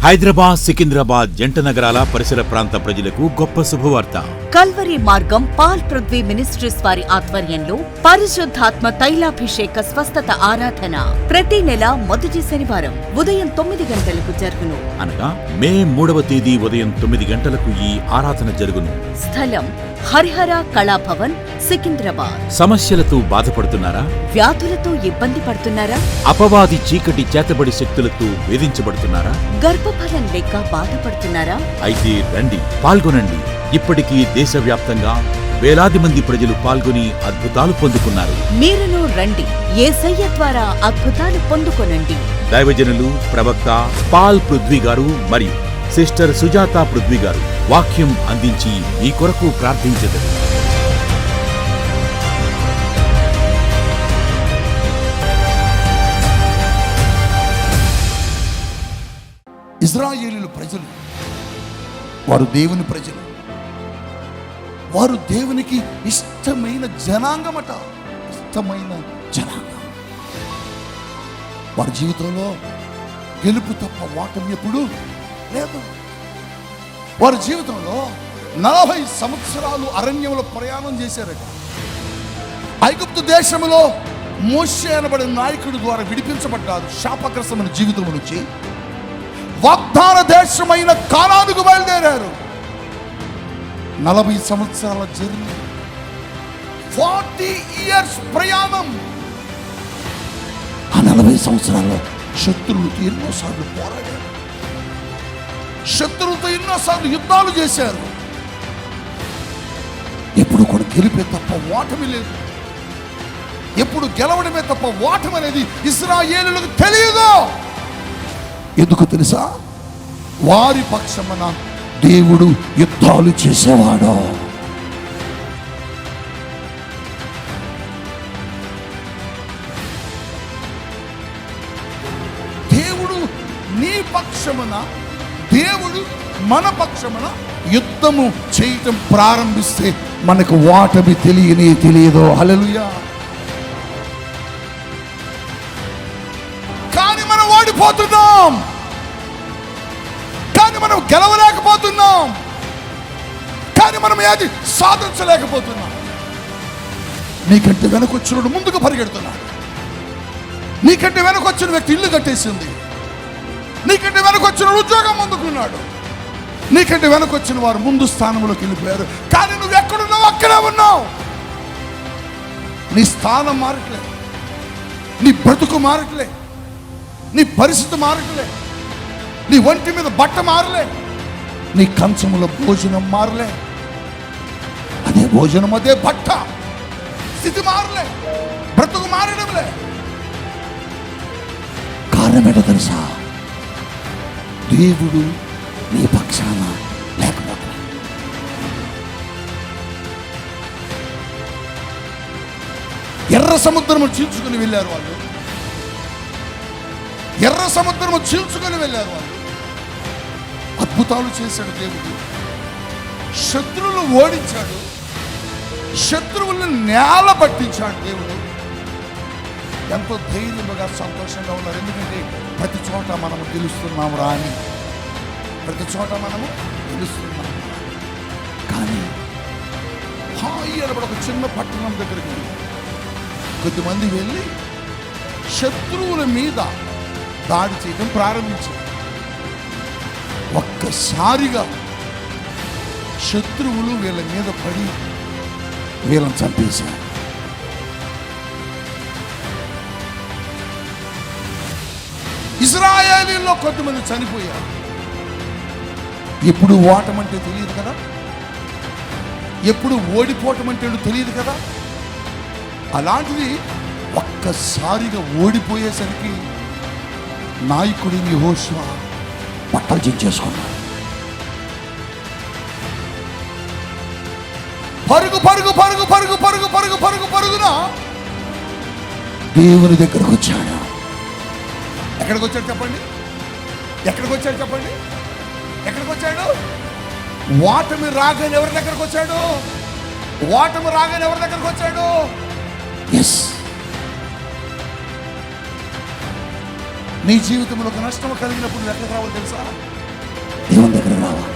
హైదరాబాద్, సికింద్రాబాద్ జంట నగరాల పరిసర ప్రాంత ప్రజలకు గొప్ప శుభవార్త. కల్వరి మార్గం పాల్ పృథ్వీ మినిస్ట్రీస్ వారి ఆధ్వర్యంలో పరిశుద్ధాత్మ తైలాభిషేక స్వస్థత ఆరాధన ప్రతి నెల మొదటి శనివారం ఉదయం 9 గంటలకు జరుగును. అనగా మే 3వ తేదీ ఉదయం 9 గంటలకు ఈ ఆరాధన జరుగును. స్థలం హరిహర కళాభవన్, సికింద్రాబాద్. సమస్యలతో బాధపడుతున్నారా? వ్యాధులతో ఇబ్బంది పడుతున్నారా? అపవాది చీకటి చేతబడి శక్తులతో వేధించబడుతున్నారా? గర్భఫలం లేక బాధపడుతున్నారా? అయితే రండి, పాల్గొనండి. ఇప్పటికీ దేశవ్యాప్తంగా వేలాది మంది ప్రజలు పాల్గొని అద్భుతాలు పొందుకున్నారు. మీరును రండి, యేసయ్య ద్వారా అద్భుతాలు పొందుకొనండి. దైవజనులు, ప్రవక్త పాల్ పృథ్వీ గారు మరియు సిస్టర్ సుజాత పృథ్వీ గారు వాక్యం అందించి మీ కొరకు ప్రార్థించెదరు. ఇశ్రాయేలీయుల ప్రజలు, వారు దేవుని ప్రజలు, వారు దేవునికి ఇష్టమైన జనాంగమట. ఇష్టమైన జనాంగం. వారి జీవితంలో గెలుపు తప్ప ఓటమి ఎప్పుడు లేదు. వారి జీవితంలో 40 సంవత్సరాలు అరణ్యంలో ప్రయాణం చేశారట. ఐగుప్తు దేశంలో మోషే అనబడిన నాయకుడి ద్వారా విడిపించబడ్డారు శాపగ్రస్తమైన జీవితం నుంచి. వాగ్దాన దేశమైన కానానుకు బయలుదేరారు. 40 సంవత్సరాల జర్నీ, 40 ఇయర్స్ ప్రయాణం. ఆ 40 సంవత్సరాల్లో శత్రువులతో ఎన్నోసార్లు పోరాడారు. శత్రువులతో ఎన్నోసార్లు యుద్ధాలు చేశారు. ఎప్పుడు కూడా గెలిపే తప్ప ఓటమి లేదు. ఎప్పుడు గెలవడమే తప్ప ఓటమి అనేది ఇశ్రాయేలీయులకు తెలియదు. ఎందుకు తెలుసా? వారి పక్షమున దేవుడు యుద్ధాలు చేసేవాడు. దేవుడు నీ పక్షమున, దేవుడు మన పక్షమున యుద్ధము చేయటం ప్రారంభిస్తే మనకు ఓటమి తెలియదు. హల్లెలూయా. కానీ మనం ఓడిపోతున్నాం, కానీ మనం గెలవలేకపోతున్నాం, కానీ మనం ఏది సాధించలేకపోతున్నాం. నీకంటే వెనకొచ్చినోడు ముందుకు పరిగెడుతున్నాడు. నీకంటే వెనకొచ్చిన వ్యక్తి ఇల్లు కట్టేసింది. నీకంటే వెనకొచ్చిన ఉద్యోగం ముందుకున్నాడు. నీకంటే వెనకొచ్చిన వారు ముందు స్థానంలోకి వెళ్ళిపోయారు. కానీ నువ్వు ఎక్కడున్నావు అక్కడే ఉన్నావు. నీ స్థానం మారట్లే, నీ బ్రతుకు మారట్లే, నీ పరిస్థితి మారట్లే, నీ ఒంటి మీద బట్ట మారలే, నీ కంచములో భోజనం మారలే. అదే భోజనం, అదే బట్ట. స్థితి మారలే, బ్రతుకు మారడంలే. కారణం ఏంటో తెలుసా? దేవుడు నీ పక్షాన లేకపోతే. ఎర్ర సముద్రము చీల్చుకుని వెళ్ళారు వాళ్ళు. ఎర్ర సముద్రము చీల్చుకొని వెళ్ళారు వాళ్ళు. అద్భుతాలు చేశాడు దేవుడు. శత్రువులు ఓడించాడు, శత్రువులను నేల పట్టించాడు దేవుడు. ఎంతో ధైర్యంగా సంతోషంగా ఉన్నారు. ఎందుకంటే ప్రతి చోట మనము గెలుస్తున్నాము రా అని, ప్రతి చోట మనము గెలుస్తున్నాము. కానీ హాయి అనబడి ఒక చిన్న పట్టణం దగ్గరికి కొద్దిమంది వెళ్ళి శత్రువుల మీద దాడి చేయడం ప్రారంభించారు. ఒక్కసారిగా శత్రువులు వీళ్ళ మీద పడి వీళ్ళని చంపేశారు. ఇశ్రాయేలీయుల్లో కొంతమంది చనిపోయారు. ఎప్పుడు ఓటమంటే తెలియదు కదా, ఎప్పుడు ఓడిపోవటం అంటే తెలియదు కదా. అలాంటిది ఒక్కసారిగా ఓడిపోయేసరికి నాయకుడిని యెహోషువ బట్టలు చించేసుకున్నాడు. పరుగు పరుగు పరుగు పరుగు పరుగు పరుగు పరుగు పరుగున దేవుని దగ్గరకు వచ్చాడు. ఎక్కడికి వచ్చాడు చెప్పండి? ఎక్కడికి వచ్చాడు చెప్పండి? ఎక్కడికి వచ్చాడు? ఓటమి రాగానే ఎవరి దగ్గరకు వచ్చాడు? ఓటమి రాగానే ఎవరి దగ్గరకు వచ్చాడు? ఎస్, నీ జీవితంలో ఒక నష్టం కలిగినప్పుడు ఎక్కడికి రావాలి తెలుసా? దేవుని దగ్గరకు రావాలి.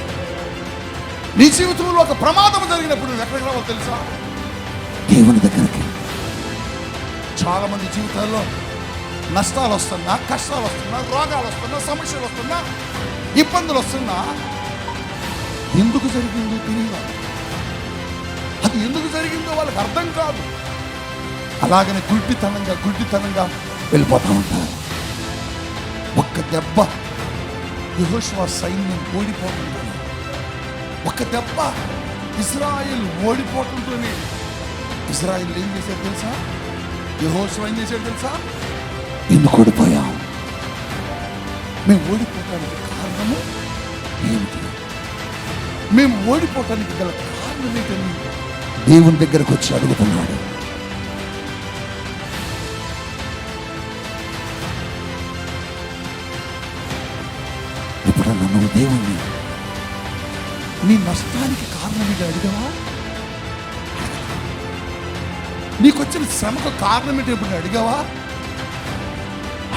నీ జీవితంలో ఒక ప్రమాదం జరిగినప్పుడు నువ్వు ఎక్కడికి రావాలో తెలుసా? దేవుని దగ్గరికి. చాలా మంది జీవితాల్లో నష్టాలు వస్తున్నా, కష్టాలు వస్తున్నా, రోగాలు వస్తున్నా, సమస్యలు వస్తున్నా, ఇబ్బందులు వస్తున్నా ఎందుకు జరిగిందో తెలియదు. అది ఎందుకు జరిగిందో వాళ్ళకి అర్థం కాదు. అలాగనే గుడ్డితనంగా వెళ్ళిపోతూ ఉంటారు. ఒక్క దెబ్బ యెహోషువ సైన్యం ఓడిపోతుందని, ఒక్క దెబ్బ ఇశ్రాయేలు ఓడిపోతుంటేనే ఇశ్రాయేలు ఏం చేశారు తెలుసా? యెహోషువ ఏం చేశాడు తెలుసా? ఎందుకు ఓడిపోయాం? మేము ఓడిపోవటానికి కారణము ఏమిటి? మేము ఓడిపోవటానికి గల కారణం ఏంటని దేవుని దగ్గరకు వచ్చి అడుగుతున్నాడు. ఎప్పుడన్నా నువ్వు దేవుణ్ణి నీ నష్టానికి కారణం ఏంటి అడిగావా? నీకొచ్చిన శ్రమకు కారణం ఏంటి ఎప్పుడు అడిగావా?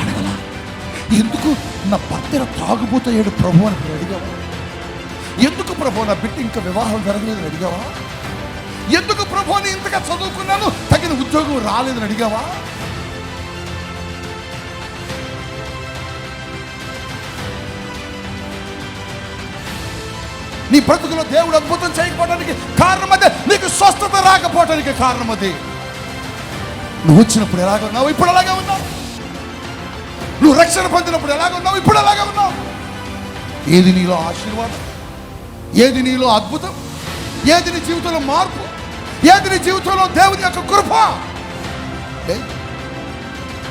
అడగలా. ఎందుకు నా భర్త తాగుబోతాడు ప్రభు అని అడిగావా? ఎందుకు ప్రభు నా బిడ్డ ఇంకా వివాహం జరగలేదని అడిగావా? ఎందుకు ప్రభు అని ఇంతగా చదువుకున్నాను తగిన ఉద్యోగం రాలేదని అడిగావా? నీ బ్రతుకులో దేవుడు అద్భుతం చేయకపోవడానికి కారణం అదే. నీకు స్వస్థత రాకపోవడానికి కారణం అదే. నువ్వు వచ్చినప్పుడు ఎలాగ ఉన్నావు? ఇప్పుడు అలాగే ఉన్నావు. నువ్వు రక్షణ పొందినప్పుడు ఎలాగ ఉన్నావు? ఇప్పుడు అలాగే ఉన్నావు. ఏది నీలో ఆశీర్వాదం? ఏది నీలో అద్భుతం? ఏది నీ జీవితంలో మార్పు? ఏది నీ జీవితంలో దేవుని యొక్క కృప?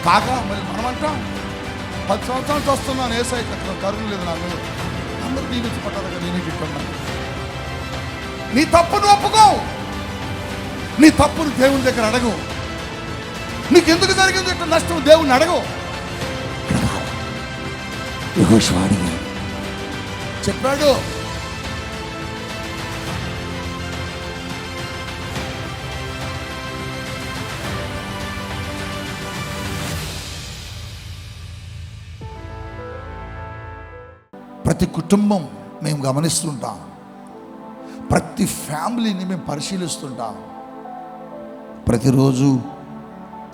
కాగా మరి మనమంటాం 10 సంవత్సరాలు వస్తున్నాను, ఏసై కరుణ లేదు నాకు, అందరూ దీవించి పట్టారు కదా, నేనే చెప్తున్నాను. నీ తప్పును ఒప్పుకో. నీ తప్పును దేవుని దగ్గర అడగు. నీకు ఎందుకు జరిగింది ఇట్లా నష్టం దేవుని అడగు. యెహోషువ అడిగాడు, చెప్పాడు. ప్రతి కుటుంబం మేము గమనిస్తుంటాం, ప్రతి ఫ్యామిలీని మేము పరిశీలిస్తుంటాం. ప్రతిరోజు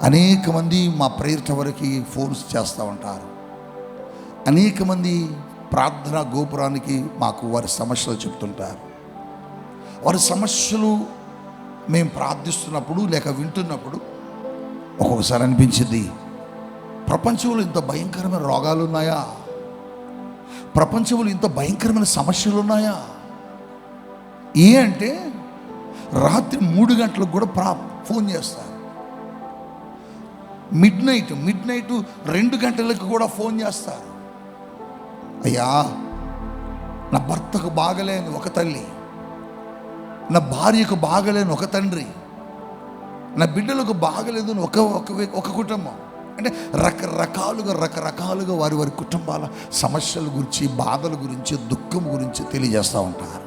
అనేక మంది మా ప్రేయర్ టవర్కి ఫోన్స్ చేస్తూ ఉంటారు. అనేక మంది ప్రార్థనా గోపురానికి మాకు వారి సమస్యలు చెప్తుంటారు. వారి సమస్యలు మేము ప్రార్థిస్తున్నప్పుడు లేక వింటున్నప్పుడు ఒక్కొక్కసారి అనిపించింది, ప్రపంచంలో ఇంత భయంకరమైన రోగాలు ఉన్నాయా? ప్రపంచంలో ఇంత భయంకరమైన సమస్యలు ఉన్నాయా? అంటే రాత్రి 3 గంటలకు కూడా ఫోన్ చేస్తారు. మిడ్ నైట్ 2 గంటలకు కూడా ఫోన్ చేస్తారు. అయ్యా, నా భర్తకు బాగలేని ఒక తల్లి, నా భార్యకు బాగలేని ఒక తండ్రి, నా బిడ్డలకు బాగలేదు ఒక కుటుంబం. అంటే రకరకాలుగా వారి కుటుంబాల సమస్యల గురించి, బాధల గురించి, దుఃఖం గురించి తెలియజేస్తూ ఉంటారు.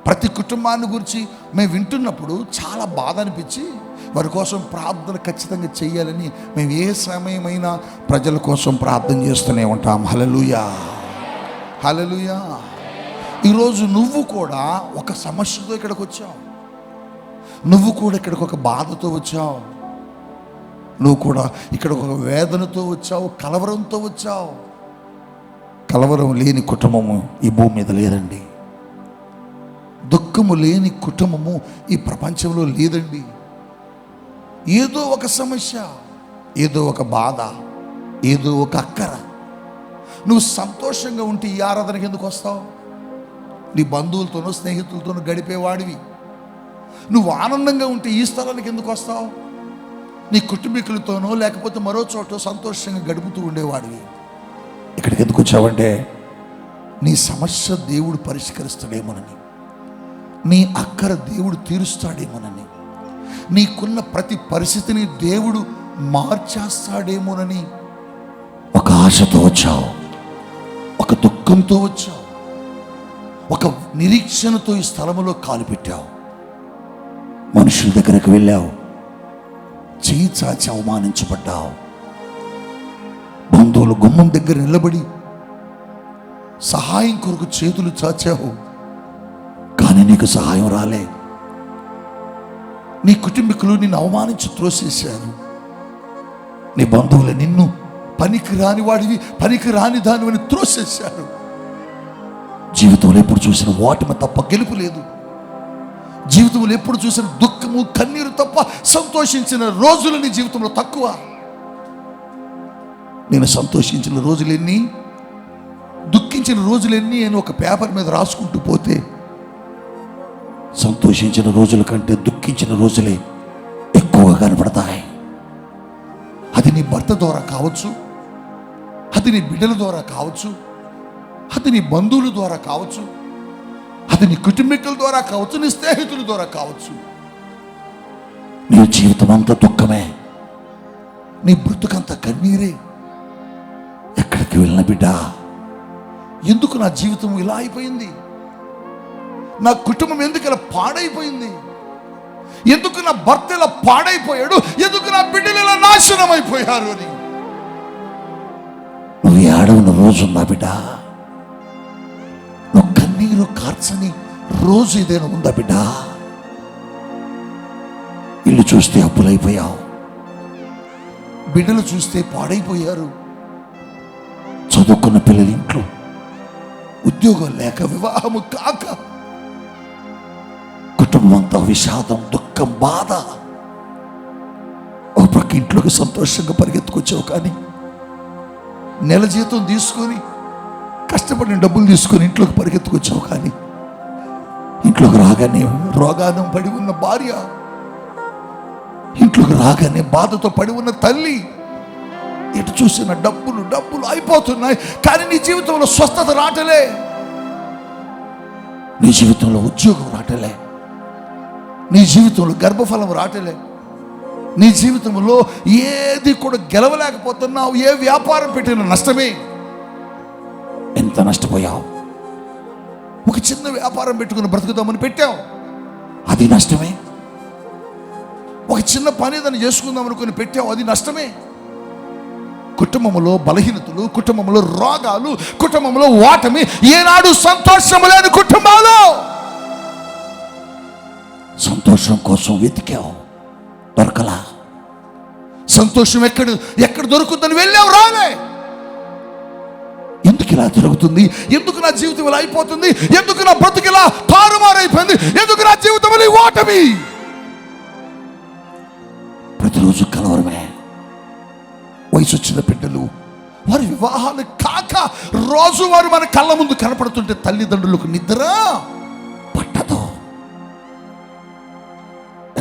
ప్రతి కుటుంబాన్ని గురించి మేము వింటున్నప్పుడు చాలా బాధ అనిపించి వారి కోసం ప్రార్థన ఖచ్చితంగా చేయాలని మేము ఏ సమయమైనా ప్రజల కోసం ప్రార్థన చేస్తూనే ఉంటాం. హల్లెలూయా, హల్లెలూయా. ఈరోజు నువ్వు కూడా ఒక సమస్యతో ఇక్కడికి వచ్చావు. నువ్వు కూడా ఇక్కడికి ఒక బాధతో వచ్చావు. నువ్వు కూడా ఇక్కడ ఒక వేదనతో వచ్చావు, కలవరంతో వచ్చావు. కలవరం లేని కుటుంబము ఈ భూమి మీద లేదండి. దుఃఖము లేని కుటుంబము ఈ ప్రపంచంలో లేదండి. ఏదో ఒక సమస్య, ఏదో ఒక బాధ, ఏదో ఒక అక్కర. నువ్వు సంతోషంగా ఉంటే ఈ ఆరాధనకి ఎందుకు వస్తావు? నీ బంధువులతోనో స్నేహితులతోనో గడిపేవాడివి. నువ్వు ఆనందంగా ఉంటే ఈ స్థలానికి ఎందుకు వస్తావు? నీ కుటుంబీకులతోనో లేకపోతే మరో చోట సంతోషంగా గడుపుతూ ఉండేవాడివి. ఇక్కడికి ఎందుకు వచ్చావంటే నీ సమస్య దేవుడు పరిష్కరిస్తాడేమోనని, నీ అక్కర దేవుడు తీరుస్తాడేమోనని, నీకున్న ప్రతి పరిస్థితిని దేవుడు మార్చేస్తాడేమోనని ఒక ఆశతో వచ్చావు, ఒక దుఃఖంతో వచ్చావు, ఒక నిరీక్షణతో ఈ స్థలములో కాలు పెట్టావు. మనుషుల దగ్గరకు వెళ్ళావు, చేయి చాచి అవమానించబడ్డావు. బంధువుల గుమ్మం దగ్గర నిలబడి సహాయం కొరకు చేతులు చాచావు, కానీ నీకు సహాయం రాలే. నీ కుటుంబీకులు నిన్ను అవమానించి త్రోసేశారు. నీ బంధువులు నిన్ను పనికి రాని వాడివి, పనికి రాని దానివని త్రోసేశారు. జీవితంలో ఎప్పుడు చూసిన ఓటమి తప్ప గెలుపు లేదు. జీవితంలో ఎప్పుడు చూసిన దుఃఖము, కన్నీరు తప్ప సంతోషించిన రోజులు నీ జీవితంలో తక్కువ. నేను సంతోషించిన రోజులెన్ని, దుఃఖించిన రోజులెన్ని అని ఒక పేపర్ మీద రాసుకుంటూ పోతే సంతోషించిన రోజుల కంటే దుఃఖించిన రోజులే ఎక్కువగా కనపడతాయి. అది నీ భర్త ద్వారా కావచ్చు, అది నీ బిడ్డల ద్వారా కావచ్చు, అది నీ బంధువుల ద్వారా కావచ్చు, అది నీ కుటుంబీకుల ద్వారా కావచ్చు, నీ స్నేహితుల ద్వారా కావచ్చు. నీ జీవితం అంతా దుఃఖమే, నీ బ్రతుకంతా కన్నీరే. ఎక్కడికి వెళ్ళిన బిడ్డ, ఎందుకు నా జీవితం ఇలా అయిపోయింది, నా కుటుంబం ఎందుకు ఇలా పాడైపోయింది, ఎందుకు నా భర్త ఇలా పాడైపోయాడు, ఎందుకు నా బిడ్డలు ఇలా నాశనం అయిపోయారు అని నువ్వు ఏడవన రోజు నా బిడ్డ, నువ్వు కన్నీరు కార్చని రోజు ఏదైనా ఉందా బిడ్డ? ఇల్లు చూస్తే అప్పులైపోయావు, బిడ్డలు చూస్తే పాడైపోయారు, చదువుకున్న పిల్లలు ఇంట్లో ఉద్యోగం లేక, వివాహము కాక, కుటుంబం అంతా విషాదం, దుఃఖం, బాధ. ఒక ప్రక్క ఇంట్లోకి సంతోషంగా పరిగెత్తుకొచ్చావు, కానీ నెల జీతం తీసుకొని కష్టపడిన డబ్బులు తీసుకొని ఇంట్లోకి పరిగెత్తుకొచ్చావు, కానీ ఇంట్లోకి రాగానే రోగానం పడి ఉన్న భార్య, ఇంట్లోకి రాగానే బాధతో పడి ఉన్న తల్లి, ఎటు చూసిన డబ్బులు డబ్బులు అయిపోతున్నాయి, కానీ నీ జీవితంలో స్వస్థత రాటలే, నీ జీవితంలో ఉద్యోగం రాటలే, నీ జీవితంలో గర్భఫలం రాటలే, నీ జీవితంలో ఏది కూడా గెలవలేకపోతున్నావు. ఏ వ్యాపారం పెట్టిన నష్టమే. ఎంత నష్టపోయావు. ఒక చిన్న వ్యాపారం పెట్టుకుని బ్రతుకుదామని పెట్టావు, అది నష్టమే. ఒక చిన్న పని దాన్ని చేసుకుందాం అనుకుని పెట్టావు, అది నష్టమే. కుటుంబంలో బలహీనతలు, కుటుంబంలో రోగాలు, కుటుంబంలో ఓటమి, ఏనాడు సంతోషము లేని కుటుంబాలు. సంతోషం కోసం వెతికావు, దొరకలా. సంతోషం ఎక్కడ దొరుకుతుందని వెళ్ళావు, రాలే. ఎందుకు ఇలా జరుగుతుంది, ఎందుకు నా జీవితం ఇలా అయిపోతుంది, ఎందుకు నా బ్రతుకు ఇలా తారుమారైపోయింది, ఎందుకు నా జీవితం ఓటమి? ప్రతిరోజు కలవరమే. వయసు వచ్చిన బిడ్డలు, వారి వివాహాలు కాక రోజు వారు మన కళ్ళ ముందు కనపడుతుంటే తల్లిదండ్రులకు నిద్ర పట్టదు.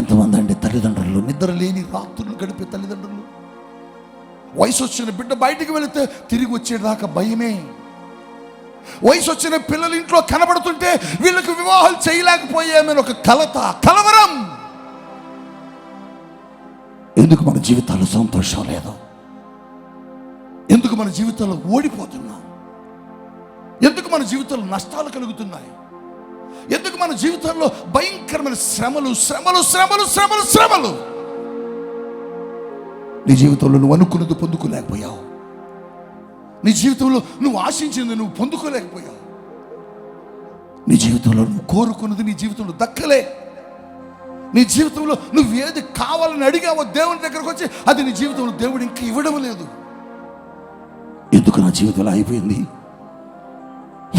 ఎంతమంది అండి తల్లిదండ్రులు నిద్ర లేని రాత్రులు గడిపే తల్లిదండ్రులు. వయసు వచ్చిన బిడ్డ బయటికి వెళితే తిరిగి వచ్చేదాకా భయమే. వయసు వచ్చిన పిల్లలు ఇంట్లో కనబడుతుంటే వీళ్ళకి వివాహాలు చేయలేకపోయామని ఒక కలవరం. ఎందుకు మన జీవితాల్లో సంతోషం లేదు? ఎందుకు మన జీవితంలో ఓడిపోతున్నాం? ఎందుకు మన జీవితంలో నష్టాలు కలుగుతున్నాయి? ఎందుకు మన జీవితంలో భయంకరమైన శ్రమలు శ్రమలు శ్రమలు శ్రమలు శ్రమలు? నీ జీవితంలో నువ్వు అనుకున్నది పొందుకోలేకపోయావు. నీ జీవితంలో నువ్వు ఆశించింది నువ్వు పొందుకోలేకపోయావు. నీ జీవితంలో నువ్వు కోరుకున్నది నీ జీవితంలో దక్కలే. నీ జీవితంలో నువ్వు ఏది కావాలని అడిగావో దేవుని దగ్గరకు వచ్చి అది నీ జీవితంలో దేవుడు ఇంకా ఇవ్వడం లేదు. ఎందుకు నా జీవితంలో అయిపోయింది,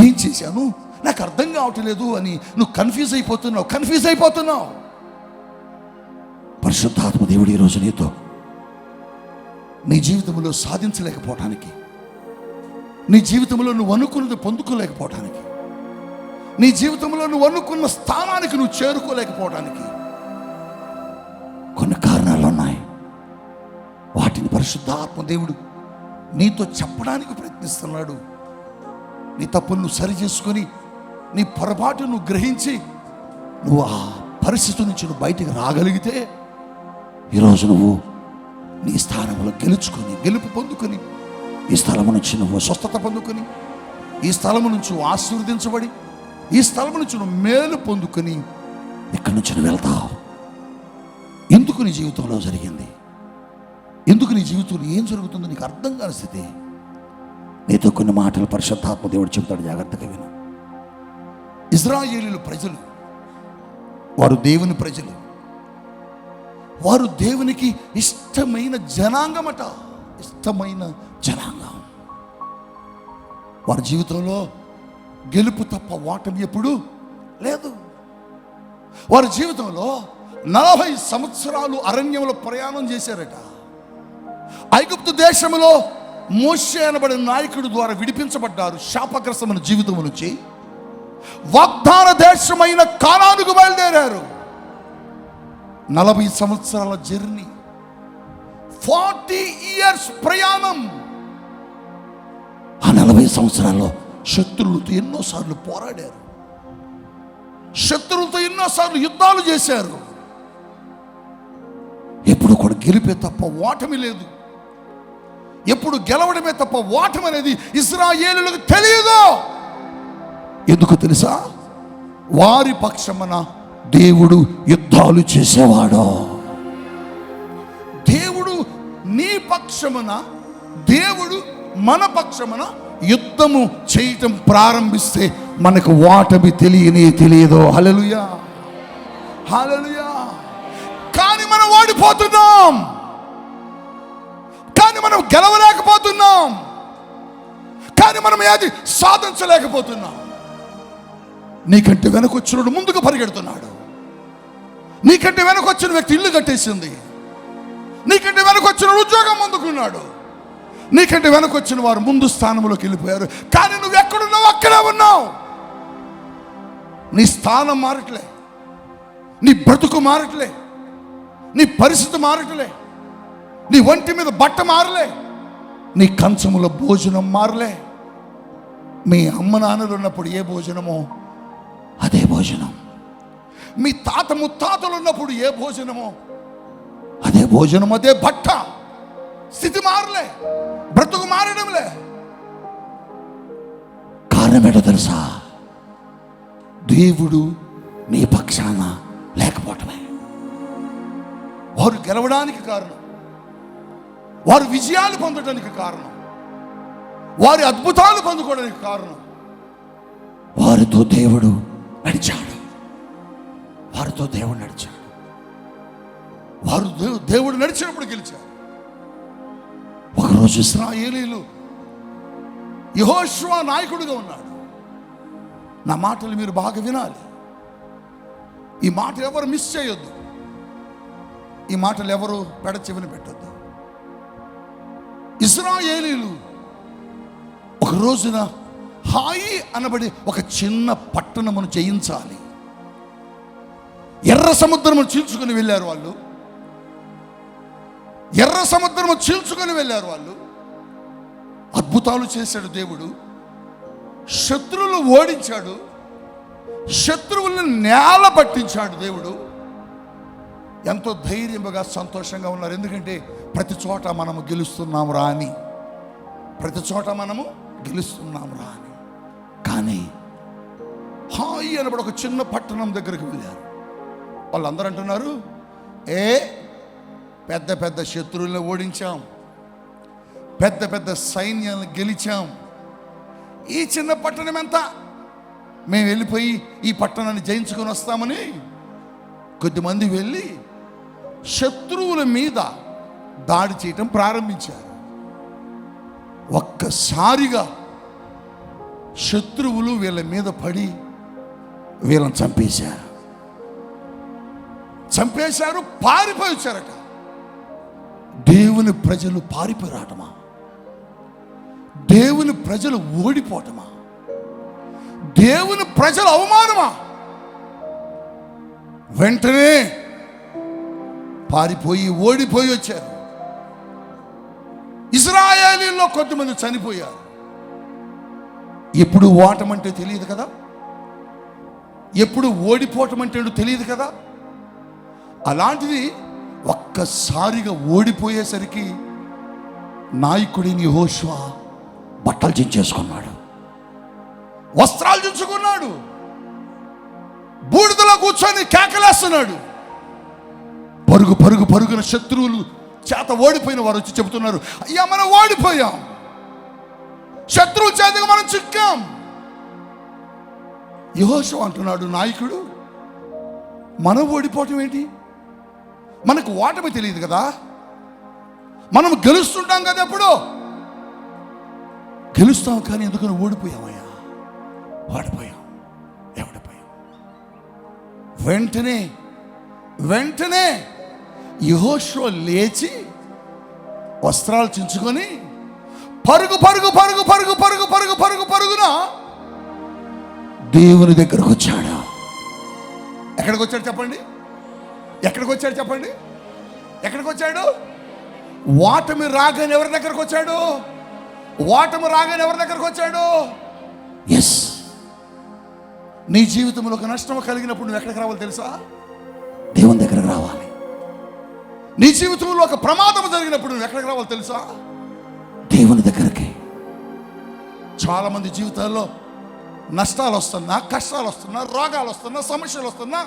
ఏం చేశాను, నాకు అర్థం కావట్లేదు అని నువ్వు కన్ఫ్యూజ్ అయిపోతున్నావు. పరిశుద్ధాత్మ దేవుడు ఈరోజు నీతో నీ జీవితంలో సాధించలేకపోవటానికి, నీ జీవితంలో నువ్వు అనుకున్నది పొందుకోలేకపోవటానికి, నీ జీవితంలో నువ్వు అనుకున్న స్థానానికి నువ్వు చేరుకోలేకపోవటానికి కొన్ని కారణాలు ఉన్నాయి. వాటిని పరిశుద్ధాత్మ దేవుడు నీతో చెప్పడానికి ప్రయత్నిస్తున్నాడు. నీ తప్పును నువ్వు సరి చేసుకొని, నీ పొరపాటు నువ్వు గ్రహించి, నువ్వు ఆ పరిస్థితి నుంచి నువ్వు బయటికి రాగలిగితే ఈరోజు నువ్వు నీ స్థానంలో గెలుపు పొందుకొని, ఈ స్థలము నుంచి నువ్వు స్వస్థత పొందుకొని, ఈ స్థలము నుంచి నువ్వు ఆశీర్వదించబడి, ఈ స్థలము నుంచి నువ్వు మేలు పొందుకొని ఇక్కడి నుంచి నువ్వు వెళ్తావు. ఎందుకు నీ జీవితంలో జరిగింది, ఎందుకు నీ జీవితంలో ఏం జరుగుతుందో నీకు అర్థం కాని స్థితి. నీతో కొన్ని మాటలు పరిశుద్ధాత్మ దేవుడు చెబుతాడు, జాగ్రత్తగా విను. ఇశ్రాయేలీయుల ప్రజలు, వారు దేవుని ప్రజలు, వారు దేవునికి ఇష్టమైన జనాంగమట, ఇష్టమైన జనాంగం. వారి జీవితంలో గెలుపు తప్ప ఓటమి ఎప్పుడు లేదు. వారి జీవితంలో 40 సంవత్సరాలు అరణ్యంలో ప్రయాణం చేశారట. ఐగుప్తు దేశంలో మోషే అనబడిన నాయకుడు ద్వారా విడిపించబడ్డారు శాపగ్రస్తమైన జీవితం నుంచి. వాగ్దాన దేశమైన కానానుకు బయలుదేరారు. 40 సంవత్సరాల జర్నీ, 40 ఇయర్స్ ప్రయాణం. ఆ 40 సంవత్సరాల్లో శత్రువులతో ఎన్నోసార్లు పోరాడారు, శత్రువులతో ఎన్నోసార్లు యుద్ధాలు చేశారు. ఎప్పుడు కూడా గెలిపే తప్ప ఓటమి లేదు. ఎప్పుడు గెలవడమే తప్ప ఓటమి అనేది ఇశ్రాయేలులకు తెలియదు. ఎందుకు తెలుసా? వారి పక్షమున దేవుడు యుద్ధాలు చేసేవాడు. దేవుడు నీ పక్షమున, దేవుడు మన పక్షమున యుద్ధము చేయటం ప్రారంభిస్తే మనకు ఓటమి తెలియదు. హల్లెలూయా, హల్లెలూయా. కానీ మనం ఓడిపోతున్నాం, కానీ మనం గెలవలేకపోతున్నాం, కానీ మనం ఏది సాధించలేకపోతున్నాం. నీకంటే వెనకొచ్చినోడు ముందుకు పరిగెడుతున్నాడు. నీకంటే వెనకొచ్చిన వ్యక్తి ఇల్లు కట్టేసింది. నీకంటే వెనకొచ్చిన ఉద్యోగం ముందుకున్నాడు. నీకంటే వెనకొచ్చిన వారు ముందు స్థానంలోకి వెళ్ళిపోయారు. కానీ నువ్వు ఎక్కడున్నావు అక్కడే ఉన్నావు. నీ స్థానం మారట్లే, నీ బ్రతుకు మారట్లే, నీ పరిస్థితి మారట్లే, నీ ఒంటి మీద బట్ట మారలే, నీ కంచముల భోజనం మారలే. మీ అమ్మ నాన్నలు ఉన్నప్పుడు ఏ భోజనమో అదే భోజనం. మీ తాత ముత్తాతలు ఉన్నప్పుడు ఏ భోజనమో అదే భోజనం, అదే బట్ట. స్థితి మారలే, బ్రతుకు మారడంలే. కారణం ఏంటో తెలుసా? దేవుడు నీ పక్షాన లేకపోవటమే. వారు గెలవడానికి కారణం, వారు విజయాలు పొందడానికి కారణం, వారి అద్భుతాలు పొందుకోవడానికి కారణం, వారితో దేవుడు నడిచాడు. వారితో దేవుడు నడిచాడు. వారు దేవుడు నడిచినప్పుడు గెలిచారు. ఒకరోజు ఇశ్రాయేలీయులు, యెహోషువ నాయకుడిగా ఉన్నాడు. నా మాటలు మీరు బాగా వినాలి. ఈ మాట ఎవరు మిస్ చేయొద్దు. ఈ మాటలు ఎవరు పెడ చెవిని పెట్టొద్దు. ఇశ్రాయేలీయులు ఒక రోజున హాయి అనబడి ఒక చిన్న పట్టణమును జయించాలి. ఎర్ర సముద్రము చీల్చుకుని వెళ్ళారు వాళ్ళు. ఎర్ర సముద్రము చీల్చుకొని వెళ్ళారు వాళ్ళు. అద్భుతాలు చేశాడు దేవుడు. శత్రువులు ఓడించాడు, శత్రువులను నేల పట్టించాడు దేవుడు. ఎంతో ధైర్యంగా సంతోషంగా ఉన్నారు. ఎందుకంటే ప్రతి చోట మనము గెలుస్తున్నాం రా అని, ప్రతి చోట మనము గెలుస్తున్నాం రా అని. కానీ హాయి అనబడి ఒక చిన్న పట్టణం దగ్గరికి వెళ్ళారు. వాళ్ళందరూ అంటున్నారు, పెద్ద పెద్ద శత్రువులను ఓడించాం, పెద్ద పెద్ద సైన్యాలను గెలిచాం. ఈ చిన్న పట్టణం ఎంత, మేము వెళ్ళిపోయి ఈ పట్టణాన్ని జయించుకొని వస్తామని కొద్దిమంది వెళ్ళి శత్రువుల మీద దాడి చేయటం ప్రారంభించారు. ఒక్కసారిగా శత్రువులు వీళ్ళ మీద పడి వీళ్ళని చంపేశారు, పారిపోయి వచ్చారట. దేవుని ప్రజలు పారిపోయి రావటమా? దేవుని ప్రజలు ఓడిపోవటమా? దేవుని ప్రజల అవమానమా? వెంటనే పారిపోయి ఓడిపోయి వచ్చారు. ఇశ్రాయేలీయుల్లో కొంతమంది చనిపోయారు. ఎప్పుడు ఓటమంటే తెలియదు కదా, ఎప్పుడు ఓడిపోవటం అంటే తెలియదు కదా. అలాంటిది ఒక్కసారిగా ఓడిపోయేసరికి నాయకుడిని యెహోషువ బట్టలు చించేసుకున్నాడు, వస్త్రాలు చించుకున్నాడు, బూడిదలో కూర్చొని కేకలేస్తున్నాడు. పరుగున శత్రువులు చేత ఓడిపోయిన వారు వచ్చి చెబుతున్నారు, అయ్యా మనం ఓడిపోయాం. శత్రువు చేతికి మనం చిక్కాం. యెహోషువ అంటున్నాడు, నాయకుడు, మనం ఓడిపోవటం ఏంటి? మనకు ఓటమి తెలియదు కదా, మనం గెలుస్తుంటాం కదా, ఎప్పుడు గెలుస్తాం, కానీ ఎందుకని ఓడిపోయామయ్యా, ఓడిపోయాం. వెంటనే యెహోషువ లేచి వస్త్రాలు చించుకొని పరుగున దేవుని దగ్గరకు వచ్చాడు. ఎక్కడికి వచ్చాడు చెప్పండి? ఎక్కడికి వచ్చాడు? ఓటమి రాగానే ఎవరి దగ్గరకు వచ్చాడు? ఎస్, నీ జీవితంలో ఒక నష్టం కలిగినప్పుడు నువ్వు ఎక్కడికి రావాలి తెలుసా? దేవుని దగ్గరకు రావాలి. నీ జీవితంలో ఒక ప్రమాదం జరిగినప్పుడు నువ్వు ఎక్కడికి రావాలి తెలుసా? దేవుని దగ్గరికి. చాలా మంది జీవితాల్లో నష్టాలు వస్తున్నా, కష్టాలు వస్తున్నా, రోగాలు వస్తున్నా, సమస్యలు వస్తున్నా,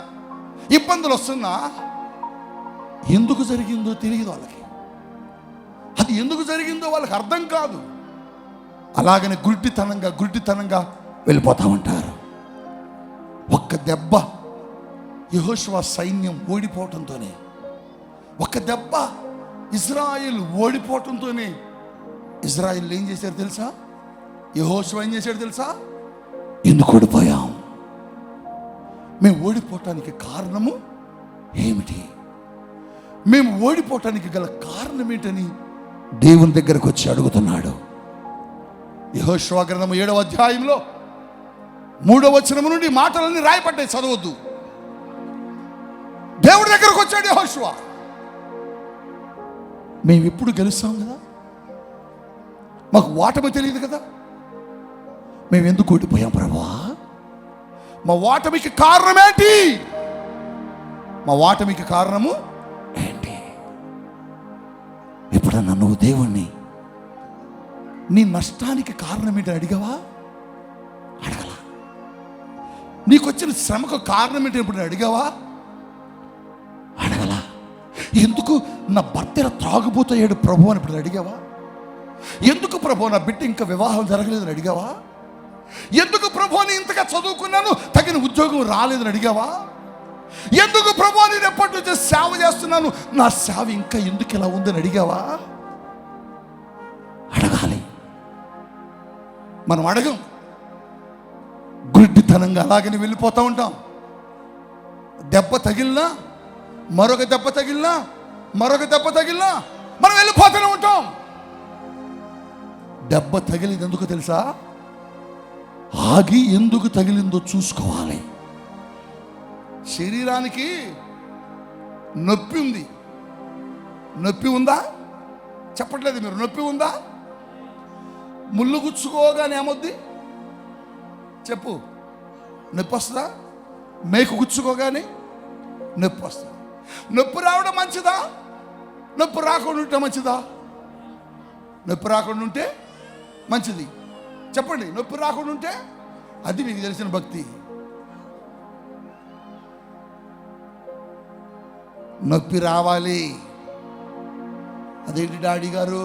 ఇబ్బందులు వస్తున్నా, ఎందుకు జరిగిందో తెలియదు వాళ్ళకి. అది ఎందుకు జరిగిందో వాళ్ళకి అర్థం కాదు. అలాగనే గుడ్డితనంగా వెళ్ళిపోతా ఉంటారు. ఒక్క దెబ్బ యెహోషువ సైన్యం ఓడిపోవటంతోనే, ఒక్క దెబ్బ ఇజ్రాయిల్ ఓడిపోవటంతోనే ఇజ్రాయిల్ ఏం చేశారు తెలుసా? యెహోషువ ఏం చేశాడు తెలుసా? ఎందుకు ఓడిపోయాం? మేము ఓడిపోవటానికి కారణము ఏమిటి? మేము ఓడిపోవటానికి గల కారణం ఏంటని దేవుని దగ్గరకు వచ్చి అడుగుతున్నాడు. యెహోషువ గ్రంథము 7వ అధ్యాయంలో 3వ వచనం నుండి మాటలన్నీ రాయబడ్డాయి, చదవద్దు. దేవుడి దగ్గరకు వచ్చాడు యెహోషువ. మేము ఎప్పుడు గెలుస్తాం కదా, మాకు ఓటమి తెలియదు కదా, మేము ఎందుకు ఓడిపోయాం ప్రభువా? మా ఓటమికి కారణం ఏంటి? ఎప్పుడన్నా నువ్వు దేవుణ్ణి నీ నష్టానికి కారణం ఏంటని అడిగావా? అడగలా. నీకు వచ్చిన శ్రమకు కారణం ఏంటి ఎప్పుడు అడిగావా? అడగలా. ఎందుకు నా భర్త త్రాగుబోతయ్యాడు ప్రభు అని ఇప్పుడు అడిగావా? ఎందుకు ప్రభు నా బిడ్డ ఇంకా వివాహం జరగలేదని అడిగావా? ఎందుకు ప్రభు నేను ఇంతగా చదువుకున్నాను తగిన ఉద్యోగం రాలేదని అడిగావా? ఎందుకు ప్రభు నేను ఎప్పటి నుంచి సేవ చేస్తున్నాను నా సేవ ఇంకా ఎందుకు ఇలా ఉందని అడిగావా? అడగాలి. మనం అడగం, గుడ్డితనంగా అలాగని వెళ్ళిపోతూ ఉంటాం. దెబ్బ తగిలినా మరొక దెబ్బ తగిలినా మనం వెళ్ళిపోతూనే ఉంటాం. దెబ్బ తగిలింది ఎందుకు తెలుసా? ఆగి ఎందుకు తగిలిందో చూసుకోవాలి. శరీరానికి నొప్పి ఉందా? చెప్పట్లేదు మీరు. నొప్పి ఉందా? ముళ్ళు గుచ్చుకోగానే ఏమొద్ది చెప్పు, నొప్పి వస్తుందా? మేకు గుచ్చుకోగానే నొప్పి వస్తుంది. నొప్పి రావడం మంచిదా? నొప్పి రాకుండా ఉంటే మంచిదా? నొప్పి రాకుండా ఉంటే మంచిది. చెప్పండి, నొప్పి రాకుండా ఉంటే అది మీకు తెలిసిన భక్తి. నొప్పి రావాలి. అదేంటి డాడీ గారు,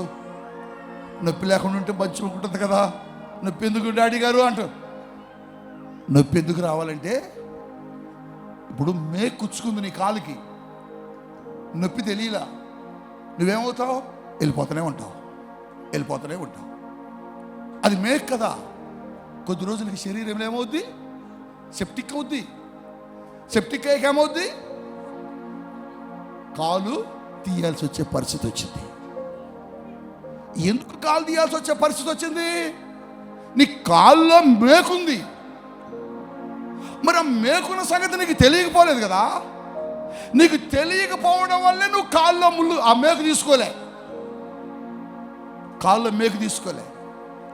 నొప్పి లేకుండా ఉంటే మంచిగా ఉంటుంది కదా, నొప్పి ఎందుకు డాడీ గారు అంటారు. నొప్పి ఎందుకు రావాలంటే, ఇప్పుడు మేకు కుచ్చుకుంది నీ కాలుకి, నొప్పి తెలియలా, నువ్వేమవుతావు? వెళ్ళిపోతూనే ఉంటావు. అది మేకు కదా. కొద్ది రోజులకి శరీరంలో ఏమవుద్ది? సెప్టిక్ అవుద్ది. సెప్టిక్ అయ్యాక ఏమవుద్ది? కాలు తీయాల్సి వచ్చే పరిస్థితి వచ్చింది. ఎందుకు కాలు తీయాల్సి వచ్చే పరిస్థితి వచ్చింది? నీ కాల్లో మేకుంది. మరి ఆ మేకున్న సంగతి నీకు తెలియకపోలేదు కదా. నీకు తెలియకపోవడం వల్లే నువ్వు కాల్లో ముళ్ళు ఆ మేకు తీసుకోలే, కాల్లో మేకు తీసుకోలే,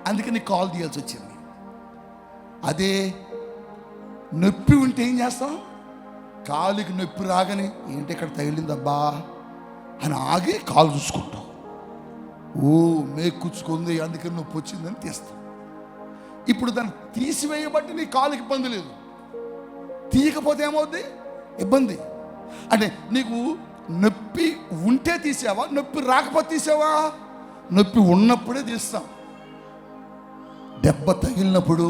అందుకే నీకు కాలు తీయాల్సి వచ్చింది. అదే నొప్పి ఉంటే ఏం చేస్తాం? కాలుకి నొప్పి రాగానే ఏంటి ఇక్కడ తగిలిందబ్బా అని ఆగి కాలు చూసుకుంటాం. ఓ మేకుచ్చుకుంది అందుకని నొప్పి వచ్చిందని తీస్తాం. ఇప్పుడు దాన్ని తీసివేయబట్టి నీ కాలుకి ఇబ్బంది లేదు. తీయకపోతే ఏమవుద్ది? ఇబ్బంది. అంటే నీకు నొప్పి ఉంటే తీసావా, నొప్పి రాకపోతే తీసావా? నొప్పి ఉన్నప్పుడే తీస్తాం. దెబ్బ తగిలినప్పుడు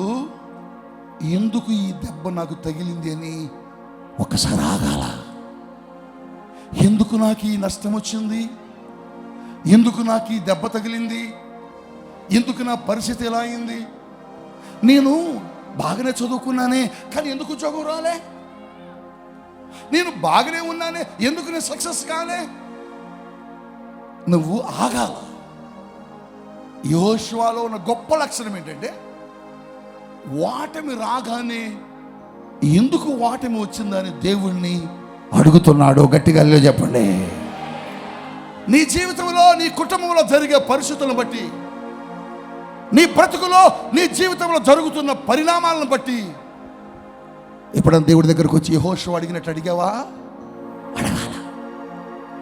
ఎందుకు ఈ దెబ్బ నాకు తగిలింది అని ఒకసారి ఆగాల. ఎందుకు నాకు ఈ నష్టం వచ్చింది, ఎందుకు నాకు ఈ దెబ్బ తగిలింది, ఎందుకు నా పరిస్థితి ఎలా అయింది, నేను బాగానే చదువుకున్నానే కానీ ఎందుకు ఉద్యోగం రాలే, నేను బాగానే ఉన్నానే ఎందుకు నేను సక్సెస్ కాలే. నువ్వు ఆగాల. యెహోషువలో ఉన్న గొప్ప లక్షణం ఏంటంటే ఓటమి రాగానే ఎందుకు ఓటమి వచ్చిందని దేవుణ్ణి అడుగుతున్నాడు. గట్టిగా హల్లెలూయా చెప్పండి. నీ జీవితంలో, నీ కుటుంబంలో జరిగే పరిస్థితులను బట్టి, నీ బ్రతుకులో, నీ జీవితంలో జరుగుతున్న పరిణామాలను బట్టి ఎప్పుడన్నా దేవుడి దగ్గరకు వచ్చి యెహోషువ అడిగినట్టు అడిగావా? అడగాల.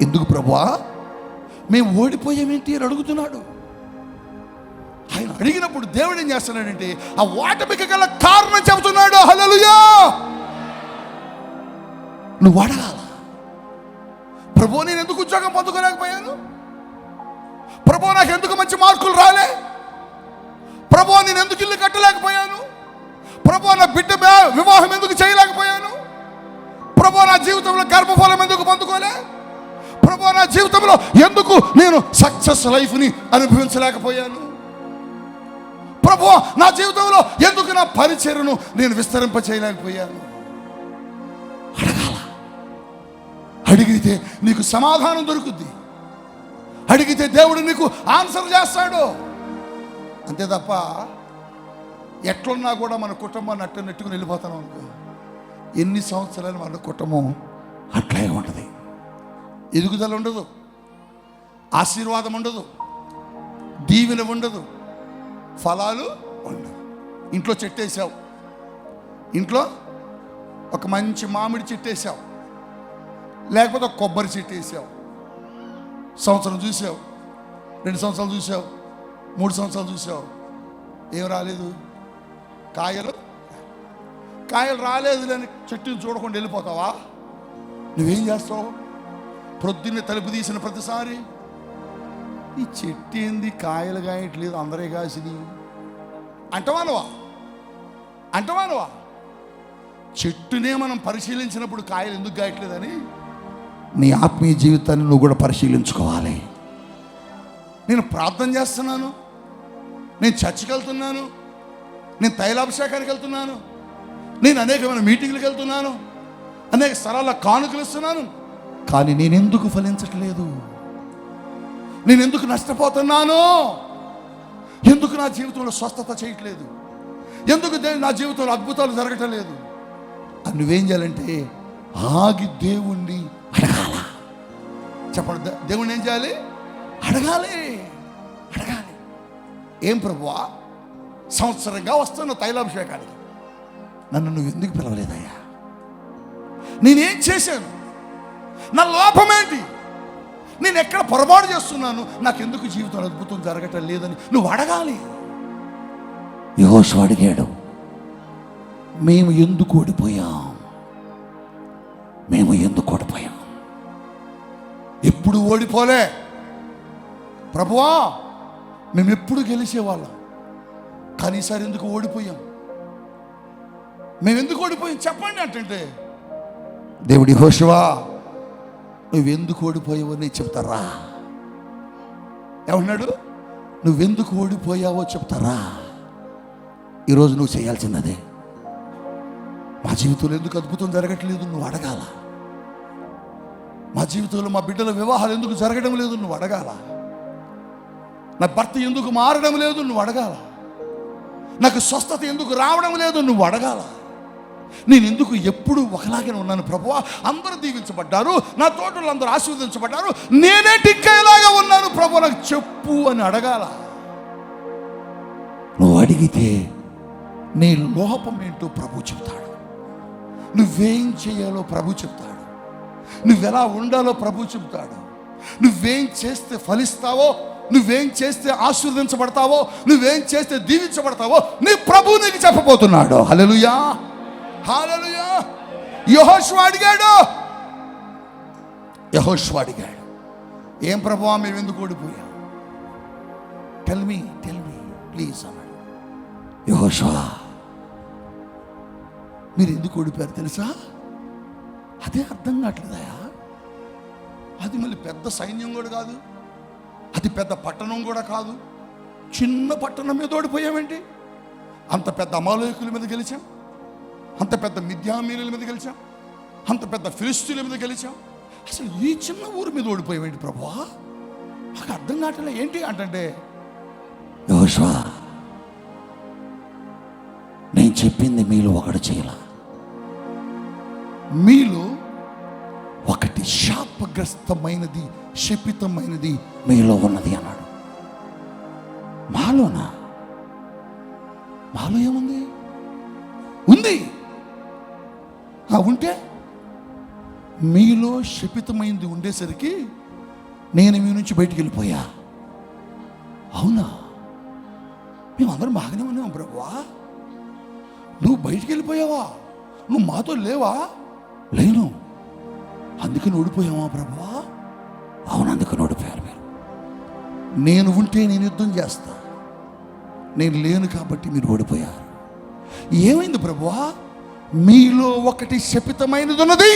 ఎందుకు ప్రభువా మేము ఓడిపోయామేంటి అని అడుగుతున్నాడు. ఆయన అడిగినప్పుడు దేవుడు ఏం చేస్తున్నాడంటే ఆ ఓటమికి గల కారణం చెబుతున్నాడు. హల్లెలూయా. నువ్వు అడగాల. ప్రభు నేను ఎందుకు ఉద్యోగం పొందుకోలేకపోయాను, ప్రభు నాకు ఎందుకు మంచి మార్కులు రాలే, ప్రభు నేను ఎందుకు ఇల్లు కట్టలేకపోయాను, ప్రభు నా బిడ్డ వివాహం ఎందుకు చేయలేకపోయాను, ప్రభు నా జీవితంలో గర్భఫలం ఎందుకు పొందుకోలే, ప్రభు నా జీవితంలో ఎందుకు నేను సక్సెస్ లైఫ్ని అనుభవించలేకపోయాను, ప్రభు నా జీవితంలో ఎందుకు నా పరిచర్యను నేను విస్తరింప చేయలేకపోయాను. అడగాల. అడిగితే నీకు సమాధానం దొరుకుద్ది. అడిగితే దేవుడు నీకు ఆన్సర్ చేస్తాడు. అంతే తప్ప ఎట్లున్నా కూడా మన కుటుంబాన్ని అట్ట నెట్టుకుని వెళ్ళిపోతాం అనుకో, ఎన్ని సంవత్సరాలు మన కుటుంబం అట్లాగే ఉంటుంది. ఎదుగుదల ఉండదు, ఆశీర్వాదం ఉండదు, దీవెన ఉండదు, ఫలాలు ఉండవు. ఇంట్లో చెట్టేసావు, ఇంట్లో ఒక మంచి మామిడి చెట్టు వేసావు, లేకపోతే ఒక కొబ్బరి చెట్టు వేసావు. సంవత్సరం చూసావు, 2 సంవత్సరాలు చూసావు, 3 సంవత్సరాలు చూసావు, ఏం రాలేదు. కాయలు రాలేదు అని చెట్టుని చూడకుండా వెళ్ళిపోతావా? నువ్వేం చేస్తావు? ప్రొద్దున్నే తలుపు తీసిన ప్రతిసారి ఈ చెట్టు ఏంది కాయలు కాయట్లేదు, అందరే కాసిని అంటవానువా? చెట్టునే మనం పరిశీలించినప్పుడు కాయలు ఎందుకు కాయట్లేదని నీ ఆత్మీయ జీవితాన్ని నువ్వు కూడా పరిశీలించుకోవాలి. నేను ప్రార్థన చేస్తున్నాను, నేను చర్చికి వెళ్తున్నాను, నేను తైలాభిషేకానికి వెళ్తున్నాను, నేను అనేకమైన మీటింగ్లకు వెళ్తున్నాను, అనేక స్థలాల కానుకలు ఇస్తున్నాను, కానీ నేనెందుకు ఫలించట్లేదు? నేను ఎందుకు నష్టపోతున్నాను? ఎందుకు నా జీవితంలో స్వస్థత చేయట్లేదు? ఎందుకు నా జీవితంలో అద్భుతాలు జరగటం లేదు? అని నువ్వేం చేయాలంటే ఆగి దేవుణ్ణి అడగాల. చెప్పండి, దేవుణ్ణి ఏం చేయాలి? అడగాలి. ఏం ప్రభువా, సంవత్సరంగా వస్తున్న తైలాభిషేకానికి నన్ను నువ్వు ఎందుకు పిలవలేదయ్యా? నేనేం చేశాను? నా లోపమేంటి? నేను ఎక్కడ పొరపాటు చేస్తున్నాను? నాకెందుకు జీవితంలో అద్భుతం జరగటం లేదని నువ్వు అడగాలి. యెహోషువ అడిగాడు, మేము ఎందుకు ఓడిపోయాం? ఎప్పుడు ఓడిపోలే ప్రభువా, మేము ఎప్పుడు గెలిచేవాళ్ళం, కానీ ఈసారి ఎందుకు ఓడిపోయాం? మేము ఎందుకు ఓడిపోయాం చెప్పండి అంటే దేవుడి యెహోషువ నువ్వెందుకు ఓడిపోయావో నేను చెప్తారా? ఏమన్నాడు? నువ్వెందుకు ఓడిపోయావో చెప్తారా? ఈరోజు నువ్వు చేయాల్సిందే. మా జీవితంలో ఎందుకు అద్భుతం జరగట్లేదు? నువ్వు అడగాల. మా జీవితంలో మా బిడ్డల వివాహాలు ఎందుకు జరగడం లేదు? నువ్వు అడగాల. నా భర్త ఎందుకు మారడం లేదు? నువ్వు అడగాల. నాకు స్వస్థత ఎందుకు రావడం లేదు? నువ్వు అడగాల. నేను ఎందుకు ఎప్పుడు ఒకలాగానే ఉన్నాను ప్రభువా? అందరూ దీవించబడ్డారు, నా తోటలు అందరూ ఆశీర్వదించబడ్డారు, నేనే ఇంకా ఇలాగా ఉన్నాను ప్రభువా, నాకు చెప్పు అని అడగాల. నువ్వు అడిగితే నీ లోపం ఏంటో ప్రభు చెప్తాడు, నువ్వేం చేయాలో ప్రభు చెప్తాడు, నువ్వెలా ఉండాలో ప్రభు చెప్తాడు, నువ్వేం చేస్తే ఫలిస్తావో, నువ్వేం చేస్తే ఆశీర్వదించబడతావో, నువ్వేం చేస్తే దీవించబడతావో నీ ప్రభు నీకు చెప్పబోతున్నాడు. హల్లెలూయా, హల్లెలూయా. యెహోషువ అడిగాడు, ఏం ప్రభువా మేము ఎందుకు ఓడిపోయాం? టెల్ మీ ప్లీజ్ అన్నాడు. యెహోషువ మీరు ఎందుకు ఓడిపోయారు తెలుసా? అదే అర్థం కావట్లేదయా. అది మళ్ళీ పెద్ద సైన్యం కూడా కాదు, అది పెద్ద పట్టణం కూడా కాదు, చిన్న పట్టణం మీద ఓడిపోయామేంటి? అంత పెద్ద అమాలేకుల మీద గెలిచాం, అంత పెద్ద మిద్యామీనుల మీద గెలిచాం, అంత పెద్ద ఫిలిష్తీయుల మీద గెలిచాం, అసలు ఈ చిన్న ఊరి మీద ఓడిపోయామేంటి ప్రభువా? నాకు అర్థం కావట్లే. ఏంటి అంటే, యెహోషువ నేను చెప్పింది మీలో ఒకటి చేయాల, మీలో ఒకటి శాపగ్రస్తమైనది, శపితమైనది మీలో ఉన్నది అన్నాడు. మాలోనా? మాలో ఏముంది? ఉంది. ఉంటే మీలో శపితమైంది ఉండేసరికి నేను మీ నుంచి బయటికి వెళ్ళిపోయా. అవునా? మేమందరం బాగానే ఉన్నాం ప్రభువా, నువ్వు బయటికి వెళ్ళిపోయావా? నువ్వు మాతో లేవా? లేను. అందుకని ఓడిపోయావా ప్రభువా? అవును, అందుకని ఓడిపోయారు మీరు. నేను ఉంటే నేను యుద్ధం చేస్తా, నేను లేను కాబట్టి మీరు ఓడిపోయారు. ఏమైంది ప్రభువా? మీలో ఒకటి శపితమైనది ఉన్నది,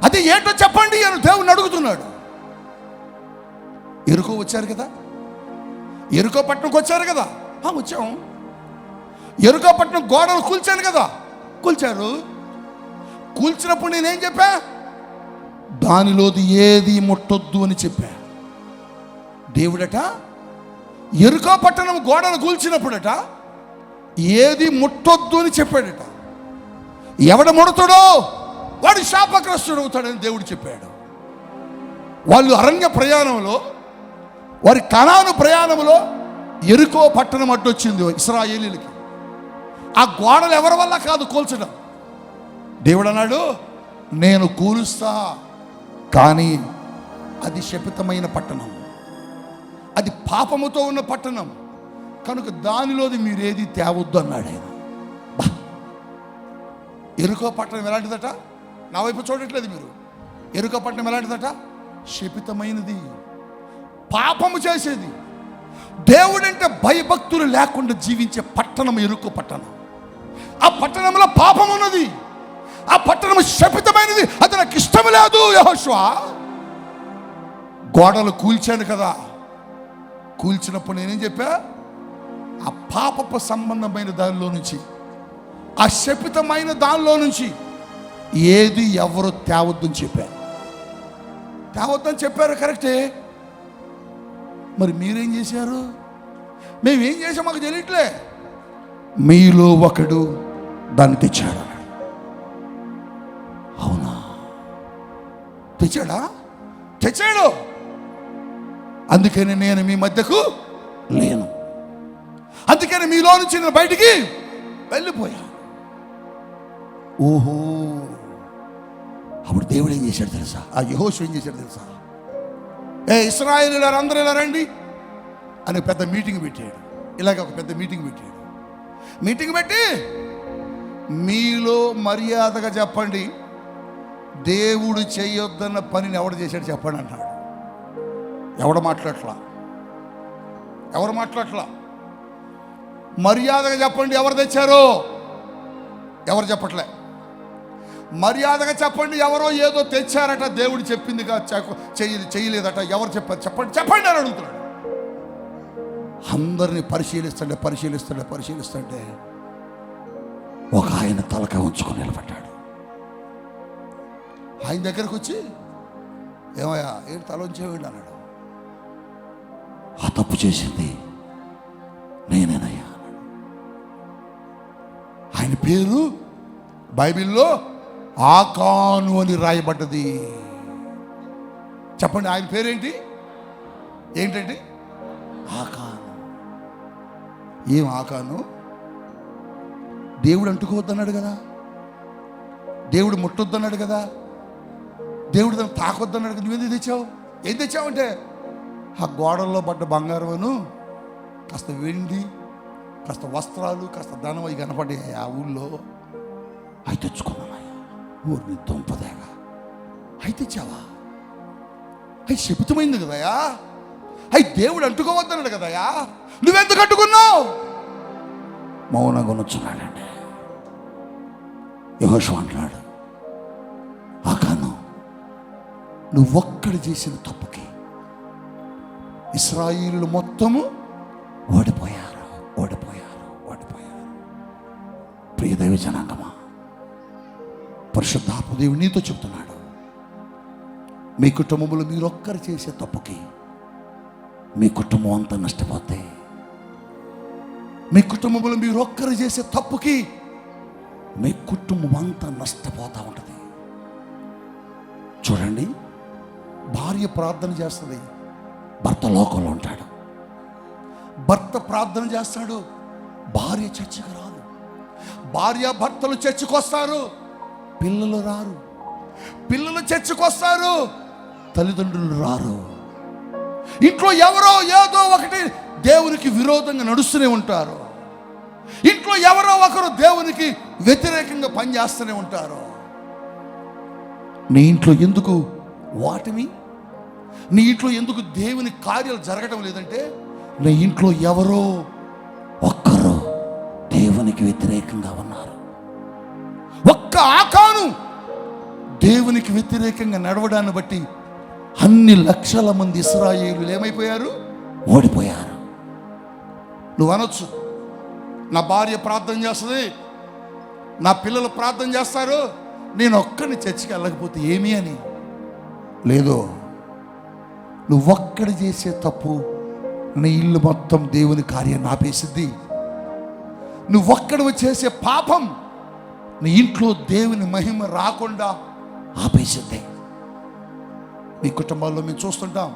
అది ఏంటో చెప్పండి అని దేవుని అడుగుతున్నాడు. ఎరుకో వచ్చారు కదా, ఎరుకో పట్టణంకి వచ్చారు కదా. వచ్చాం. ఎరుకో పట్టణం గోడలు కూల్చాను కదా, కూల్చారు. కూల్చినప్పుడు నేనేం చెప్పా? దానిలోది ఏది ముట్టొద్దు అని చెప్పా. దేవుడట ఎరుకో పట్టణం గోడలు కూల్చినప్పుడట ఏది ముట్టొద్దు అని చెప్పాడట. ఎవడ ముడతాడో వాడు శాపగ్రస్తుడు అవుతాడని దేవుడు చెప్పాడు. వాళ్ళు అరణ్య ప్రయాణంలో, వారి కనాను ప్రయాణంలో ఎరుకో పట్టణం అడ్డొచ్చింది ఇశ్రాయేలీలకి. ఆ గోడలు ఎవరి వల్ల కాదు కూల్చడం. దేవుడు అన్నాడు, నేను కూలుస్తా, కానీ అది శపితమైన పట్టణం, అది పాపముతో ఉన్న పట్టణం, కనుక దానిలోది మీరేది తేవద్దు అన్నాడు ఆయన. ఎరుకో పట్టణం ఎలాంటిదట? నా వైపు చూడట్లేదు మీరు. ఎరుకో పట్టణం ఎలాంటిదట? శపితమైనది, పాపము చేసేది, దేవుడంటే భయభక్తులు లేకుండా జీవించే పట్టణం ఎరుకో పట్టణం. ఆ పట్టణంలో పాపం ఉన్నది, ఆ పట్టణం శపితమైనది, అది నాకు ఇష్టం లేదు. యెహోషువ గోడలు కూల్చాను కదా, కూల్చినప్పుడు నేనేం చెప్పా? ఆ పాపపు సంబంధమైన దానిలో నుంచి, ఆ శపితమైన దానిలో నుంచి ఏది ఎవరు తేవద్దని చెప్పారు. తేవద్దని చెప్పారు, కరెక్టే. మరి మీరేం చేశారు? మేమేం చేసాం మాకు తెలియట్లే. మీలో ఒకడు దాన్ని తెచ్చాడు. అవునా? తెచ్చాడా? తెచ్చాడు. అందుకని నేను మీ మధ్యకు లేను, అందుకని మీలో నుంచి నేను బయటికి వెళ్ళిపోయా. ఓహో, అప్పుడు దేవుడు ఏం చేశాడు తెలుసా? ఆ యెహోషువ ఏం చేశాడు తెలుసా? ఇశ్రాయేలీయులారా అందరూ ఇలా రండి అని పెద్ద మీటింగ్ పెట్టాడు. ఇలాగ ఒక పెద్ద మీటింగ్ పెట్టాడు. మీటింగ్ పెట్టి, మీలో మర్యాదగా చెప్పండి, దేవుడు చేయొద్దన్న పనిని ఎవడు చేశాడు చెప్పండి అన్నాడు. ఎవడు మాట్లాడట్లా, ఎవరు మాట్లాడట్లా. మర్యాదగా చెప్పండి, ఎవరు తెచ్చారో ఎవరు చెప్పట్లే. మర్యాదగా చెప్పండి, ఎవరో ఏదో తెచ్చారట, దేవుడు చెప్పిందిగా చేయలేదట, ఎవరు చెప్పారు చెప్పండి చెప్పండి అని అడుగుతున్నాడు. అందరినీ పరిశీలిస్తుంటే ఒక ఆయన తలక ఉంచుకొని నిలబడ్డాడు. ఆయన దగ్గరకు వచ్చి, ఏమయ్యా ఏంటి తల ఉంచేవాడు అన్నాడు. ఆ తప్పు చేసింది నేనేనయ్యా అన్నాడు. ఆయన పేరు బైబిల్లో ఆకాను అని రాయబడ్డది. చెప్పండి, ఆయన పేరేంటి? ఏంటండి? ఆకాను. ఏం ఆకాను? దేవుడు అంటుకోవద్దన్నాడు కదా, దేవుడు ముట్టొద్దన్నాడు కదా, దేవుడు దాన్ని తాకొద్దన్నాడు కదా. నువ్వేంది తెచ్చావు? ఏం తెచ్చావంటే, ఆ గోడల్లో పడ్డ బంగారమును, కాస్త వెండి, కాస్త వస్త్రాలు, కాస్త ధనం అవి కనపడ్డాయి ఆ ఊళ్ళో. అవి తెచ్చుకున్నామయ్యా. ఊరిని దుంపదేగా అవి తెచ్చావా? అవి శపితమైంది కదయా, అవి దేవుడు అంటుకోవద్దన్నాడు కదయా, నువ్వెందుకు అంటుకున్నావు? మౌనంగా ఉంచున్నాడండి. యెహోషువ అంటున్నాడు, ఆకాను నువ్వొక్కడు చేసిన తప్పుకి ఇశ్రాయేలు మొత్తము ఓడిపోయారు. ప్రియ దైవ జనాంగమా, పరిశుద్ధాత్మ దేవుడు నీతో చెప్తున్నాడు, మీ కుటుంబంలో మీరొక్కరు చేసే తప్పుకి మీ కుటుంబం అంతా నష్టపోతే, మీ కుటుంబంలో మీరొక్కరు చేసే తప్పుకి మీ కుటుంబం అంతా నష్టపోతూ ఉంటుంది. చూడండి, భార్య ప్రార్థన చేస్తుంది, భర్త లోకంలో ఉంటాడు. భర్త ప్రార్థన చేస్తాడు, భార్య చర్చకు రాదు. భార్య భర్తలు చర్చకు వస్తారు, పిల్లలు రారు. పిల్లలు చర్చకు వస్తారు, తల్లిదండ్రులు రారు. ఇంట్లో ఎవరో ఏదో ఒకటి దేవునికి విరోధంగా నడుస్తూనే ఉంటారు. ఇంట్లో ఎవరో ఒకరు దేవునికి వ్యతిరేకంగా పనిచేస్తూనే ఉంటారు. నీ ఇంట్లో ఎందుకు వాటిని, నీ ఇంట్లో ఎందుకు దేవుని కార్యాలు జరగడం లేదంటే, నీ ఇంట్లో ఎవరో ఒక్కరు దేవునికి వ్యతిరేకంగా ఉన్నారు. ఒక్క ఆకాను దేవునికి వ్యతిరేకంగా నడవడాన్ని బట్టి అన్ని లక్షల మంది ఇశ్రాయేలులు ఏమైపోయారు? ఓడిపోయారు. నువ్వు అనొచ్చు, నా భార్య ప్రార్థన చేస్తుంది, నా పిల్లలు ప్రార్థన చేస్తారు, నేను ఒక్కడిని చర్చికి వెళ్ళకపోతే ఏమి అని. లేదు, నువ్వొక్కడి చేసే తప్పు నీ ఇల్లు మొత్తం దేవుని కార్యాన్ని ఆపేసిద్ది. నువ్వొక్కడు చేసే పాపం నీ ఇంట్లో దేవుని మహిమ రాకుండా ఆపేసిద్ది. మీ కుటుంబాల్లో మేము చూస్తుంటాం,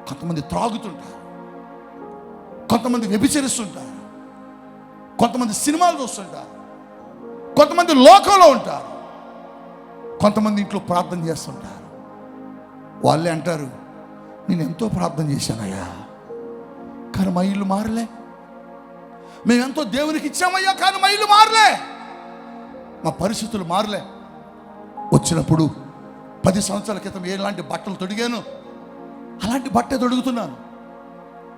కొంతమంది త్రాగుతుంటారు, కొంతమంది వ్యభిచరిస్తుంటారు, కొంతమంది సినిమాలు చూస్తుంటారు, కొంతమంది లోకంలో ఉంటారు, కొంతమంది ఇంట్లో ప్రార్థన చేస్తుంటారు. వాళ్ళే అంటారు, నేను ఎంతో ప్రార్థన చేశానయ్యా, కానీ మా ఇల్లు మారలే. మేమెంతో దేవునికి ఇచ్చామయ్యా, కానీ మా ఇల్లు మారలే, మా పరిస్థితులు మారలే. వచ్చినప్పుడు 10 సంవత్సరాల క్రితం ఎలాంటి బట్టలు తొడిగాను అలాంటి బట్టే తొడుగుతున్నాను.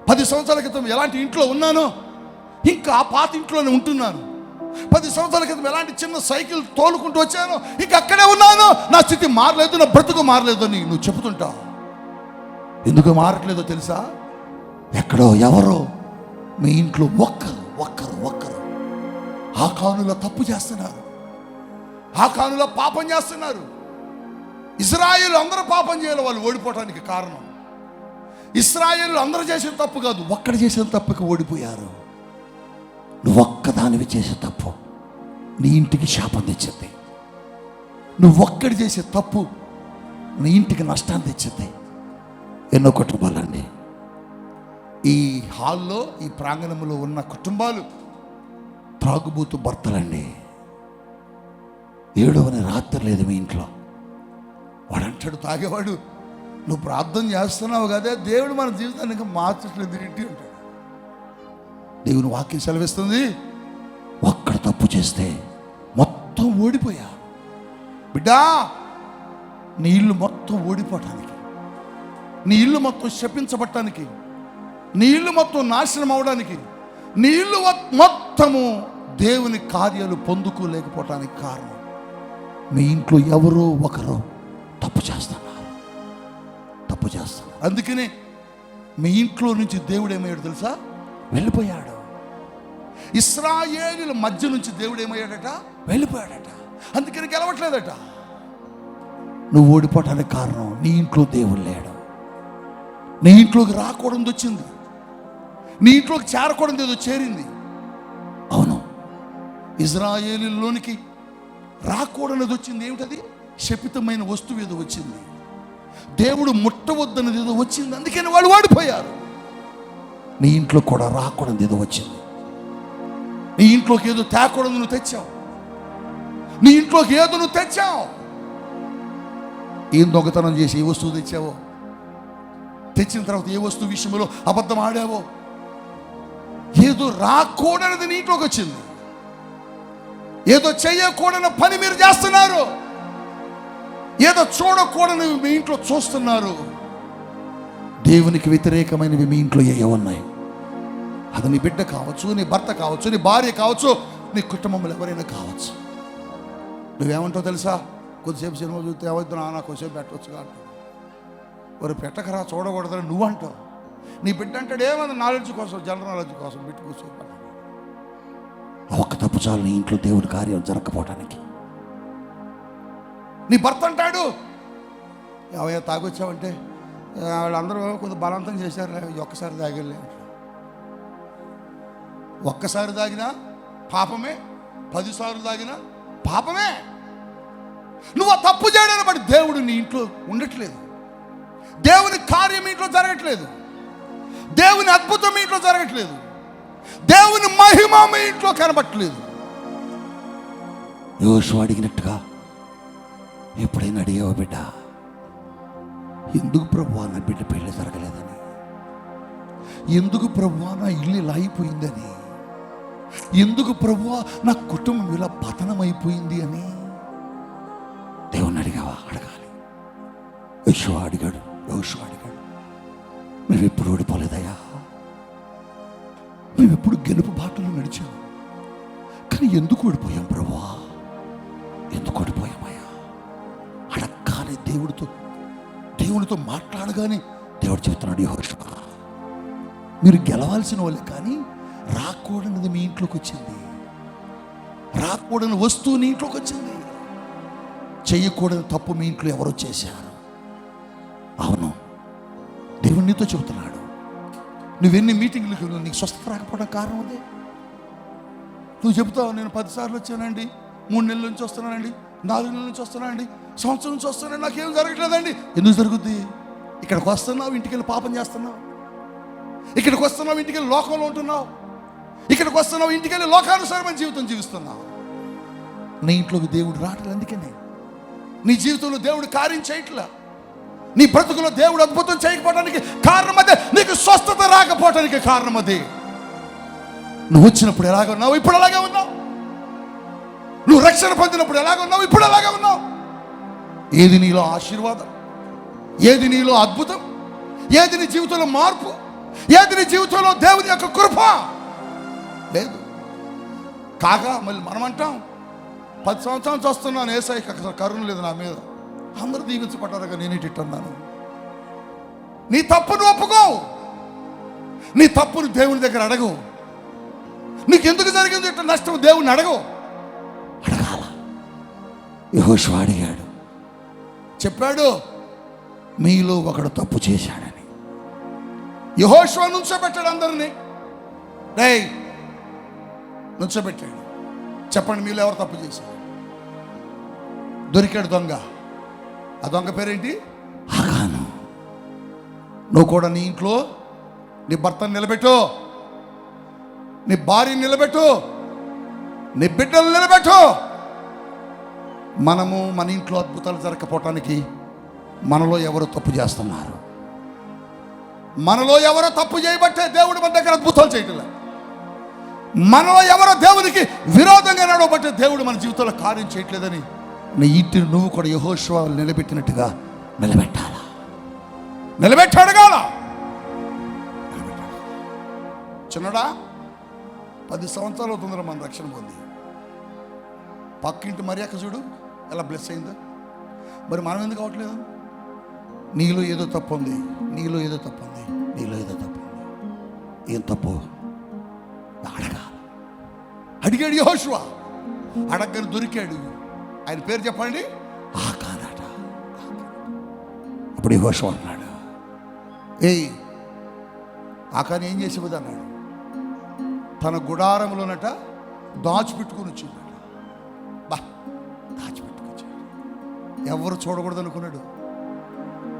10 సంవత్సరాల క్రితం ఎలాంటి ఇంట్లో ఉన్నానో ఇంకా ఆ పాత ఇంట్లోనే ఉంటున్నాను. 10 సంవత్సరాల క్రితం ఎలాంటి చిన్న సైకిల్ తోలుకుంటూ వచ్చానో ఇంకా అక్కడే ఉన్నాను. నా స్థితి మారలేదు, నా బ్రతుకు మారలేదు అని నువ్వు చెబుతుంటావు. ఎందుకు మారట్లేదో తెలుసా? ఎక్కడో ఎవరో మీ ఇంట్లో ఒక్కరు ఆకానులో తప్పు చేస్తున్నారు, ఆకానులో పాపం చేస్తున్నారు. ఇశ్రాయేలు అందరూ పాపం చేయాలి, వాళ్ళు ఓడిపోవటానికి కారణం ఇశ్రాయేలు అందరూ చేసిన తప్పు కాదు, ఒక్కడు చేసిన తప్పుకి ఓడిపోయారు. నువ్వు ఒక్కదానివి చేసే తప్పు నీ ఇంటికి శాపం తెచ్చింది. నువ్వు ఒక్కడి చేసే తప్పు నీ ఇంటికి నష్టాన్ని తెచ్చింది. ఎన్నో కుటుంబాలండి, ఈ హాల్లో ఈ ప్రాంగణంలో ఉన్న కుటుంబాలు త్రాగుబోతు భర్తలండి. 7వ రాత్రి లేదు మీ ఇంట్లో. వాడు అంటాడు, తాగేవాడు, నువ్వు ప్రార్థన చేస్తున్నావు కదా, దేవుడు మన జీవితానికి మార్చట్లేదు ఏంటి అంటాడు. దేవుని వాక్యం సెలవిస్తుంది, ఒక్కడ తప్పు చేస్తే మొత్తం ఓడిపోయా. బిడ్డా, నీ ఇల్లు మొత్తం ఓడిపోవటానికి, నీ ఇల్లు మొత్తం శపించబట్టానికి, నీ ఇల్లు మొత్తం నాశనం అవడానికి, నీ ఇల్లు మొత్తము దేవుని కార్యాలు పొందుకోలేకపోవటానికి కారణం మీ ఇంట్లో ఎవరో ఒకరు తప్పు చేస్తున్నారు. అందుకనే మీ ఇంట్లో నుంచి దేవుడు ఏమయ్యాడు తెలుసా? వెళ్ళిపోయాడు. ఇశ్రాయేలుల మధ్య నుంచి దేవుడు ఏమయ్యాడట? వెళ్ళిపోయాడట. అందుకని గెలవట్లేదట. నువ్వు ఓడిపోవటానికి కారణం నీ ఇంట్లో దేవుడు లేడు. నీ ఇంట్లోకి రాకూడదు వచ్చింది, నీ ఇంట్లోకి చేరకూడదు ఏదో చేరింది. అవును, ఇశ్రాయేలులోనికి రాకూడనిది వచ్చింది. ఏమిటది? శపితమైన వస్తువు ఏదో వచ్చింది, దేవుడు ముట్టవద్దన్నది ఏదో వచ్చింది. అందుకని వాళ్ళు ఓడిపోయారు. నీ ఇంట్లో కూడా రాకూడదు ఏదో వచ్చింది. నీ ఇంట్లోకి ఏదో తేకూడదు నువ్వు తెచ్చావు. నీ ఇంట్లోకి ఏదో నువ్వు తెచ్చావు. ఏం దొంగతనం చేసి ఏ వస్తువు తెచ్చావో, తెచ్చిన తర్వాత ఏ వస్తువు విషయంలో అబద్ధం ఆడావో, ఏదో రాకూడనిది నీ ఇంట్లోకి వచ్చింది. ఏదో చెయ్యకూడని పని మీరు చేస్తున్నారు, ఏదో చూడకూడనివి మీ ఇంట్లో చూస్తున్నారు. దేవునికి వ్యతిరేకమైనవి మీ ఇంట్లో ఏ ఉన్నాయి? అది నీ బిడ్డ కావచ్చు, నీ భర్త కావచ్చు, నీ భార్య కావచ్చు, నీ కుటుంబంలో ఎవరైనా కావచ్చు. నువ్వేమంటావు తెలుసా? కొద్దిసేపు సినిమా చూస్తే ఏమవుతున్నా నాకు కొద్దిసేపు పెట్టవచ్చు అంటావు. వారు పెట్టకరా చూడకూడదని నువ్వు అంటావు. నీ బిడ్డ అంటాడు ఏమన్నా నాలెడ్జ్ కోసం, జనరల్ నాలెడ్జ్ కోసం బిట్టు కూర్చోబెట్టాడు. ఒక్క తప్పు చాలు నీ ఇంట్లో దేవుడి కార్యం జరగకపోవటానికి. నీ భర్త అంటాడు ఏమయ్యా తాగొచ్చావంటే వాళ్ళందరూ కొంత బలవంతం చేశారు, ఒక్కసారి తాగిలే. ఒక్కసారి తాగినా పాపమే, 10 సార్లు తాగినా పాపమే. నువ్వు ఆ తప్పు చేయడాన్ని బట్టి దేవుడు నీ ఇంట్లో ఉండట్లేదు, దేవుని కార్యం ఇంట్లో జరగట్లేదు, దేవుని అద్భుతం ఇంట్లో జరగట్లేదు, దేవుని మహిమ మీ ఇంట్లో కనబట్టలేదు. యోషువ అడిగినట్టుగా ఎప్పుడైనా అడిగావా బిడ్డ, ఎందుకు ప్రభువా నా బిడ్డ పెళ్లి జరగలేదని, ఎందుకు ప్రభువా నా ఇల్లు ఇలా అయిపోయిందని, ఎందుకు ప్రభువా నా కుటుంబం ఇలా పతనమైపోయింది అని దేవుణ్ణి అడిగావా? అడగాలి. యోషువ అడిగాడు. మేము ఎప్పుడు ఓడిపోలేదయ్యా, మేము ఎప్పుడు గెలుపు బాటలో నడిచాం, కానీ ఎందుకు ఓడిపోయాం ప్రభువా, ఎందుకు ఓడిపోయామయ్యా? అడగగానే దేవునితో మాట్లాడగానే దేవుడు చెబుతున్నాడు, యోషువ మీరు గెలవాల్సిన వాళ్ళే, కానీ రాకూడనిది మీ ఇంట్లోకి వచ్చింది, రాకూడని వస్తువు నీ ఇంట్లోకి వచ్చింది, చెయ్యకూడని తప్పు మీ ఇంట్లో ఎవరో చేశారు. అవును, దేవుడు నీతో చెబుతున్నాడు. నువ్వెన్ని మీటింగ్లకు నీకు స్వస్థత రాకపోవడం కారణం అదే. నువ్వు చెబుతావు నేను 10 సార్లు వచ్చానండి, 3 నెలల నుంచి వస్తున్నానండి, 4 నెలల నుంచి వస్తున్నానండి, సంవత్సరం నుంచి వస్తున్నాను, నాకేం జరగట్లేదండి. ఎందుకు జరుగుద్ది? ఇక్కడికి వస్తున్నావు, ఇంటికి వెళ్ళి పాపం చేస్తున్నావు, ఇక్కడికి వస్తున్నావు, ఇంటికి వెళ్ళి లోకంలో ఉంటున్నావు, ఇక్కడికి వస్తున్నావు, ఇంటికి వెళ్ళి లోకానుసారమైన జీవితం జీవిస్తున్నావు. నీ ఇంట్లోకి దేవుడు రావట్లేదు. అందుకనే నీ జీవితంలో దేవుడు కార్యం చేయట్లా, నీ బ్రతుకులో దేవుడు అద్భుతం చేయకపోవడానికి కారణం అదే, నీకు స్వస్థత రాకపోవడానికి కారణం అదే. నువ్వు వచ్చినప్పుడు ఎలాగ ఉన్నావు, ఇప్పుడు అలాగే ఉన్నావు. నువ్వు రక్షణ పొందినప్పుడు ఎలాగ ఉన్నావు, ఇప్పుడు అలాగే ఉన్నావు. ఏది నీలో ఆశీర్వాదం, ఏది నీలో అద్భుతం, ఏది నీ జీవితంలో మార్పు, ఏది నీ జీవితంలో దేవుని యొక్క కృప లేదు. కాగా మళ్ళీ మనం అంటాం 10 సంవత్సరాల నుంచి వస్తున్నాను, ఏసైకి అసలు కరుణ లేదు నా మీద, అందరూ దీవించబడ్డారుగా నేనేటి అన్నాను. నీ తప్పును ఒప్పుకో, నీ తప్పును దేవుని దగ్గర అడగు. నీకు ఎందుకు జరిగింది ఇట్లా నష్టం దేవుని అడగవు. అడగాల. యెహోషువ అడిగాడు, చెప్పాడు మీలో ఒకడు తప్పు చేశాడని. యెహోషువ నుంచోబెట్టాడు అందరినీ. నుంచోబెట్టాడు. చెప్పండి మీలో ఎవరు తప్పు చేశారు? దొరికాడు దొంగ. ఆ దొంగ పేరేంటి? ఆకాను. నువ్వు కూడా నీ ఇంట్లో నీ భర్తను నిలబెట్టు, నీ భార్యను నిలబెట్టు, నీ బిడ్డలు నిలబెట్టు. మనము మన ఇంట్లో అద్భుతాలు జరగకపోవటానికి మనలో ఎవరు తప్పు చేస్తున్నారు? మనలో ఎవరో తప్పు చేయబట్టే దేవుడు మన దగ్గర అద్భుతాలు చేయట్లేదు. మనలో ఎవరో దేవునికి విరోధంగా నడవబట్టే దేవుడు మన జీవితంలో కార్యం చేయట్లేదని నీ ఇంటిని నువ్వు కూడా యెహోషువ నిలబెట్టినట్టుగా నిలబెట్టాలా, నిలబెట్టాడుగాల. చిన్నడా 10 సంవత్సరాలు అవుతుందిరా మన రక్షణ పొంది. పక్కింటి మరి అక్క చూడు ఎలా బ్లెస్ అయిందో. మరి మనం ఎందుకు అవట్లేదు? నీలో ఏదో తప్పు ఉంది, నీలో ఏదో తప్పు ఉంది, నీలో ఏదో తప్పు ఉంది. ఏం తప్పు? అడగాలి. అడిగాడు యెహోషువ. అడగని దొరికాడు. ఆయన పేరు చెప్పండి, ఆకానట. అప్పుడు యెహోషువ అన్నాడు, ఆకాని ఏం చేసేది అన్నాడు. తన గుడారంలోనట దాచిపెట్టుకుని వచ్చిందట. దాచిపెట్టుకొచ్చాడు. ఎవరు చూడకూడదు అనుకున్నాడు,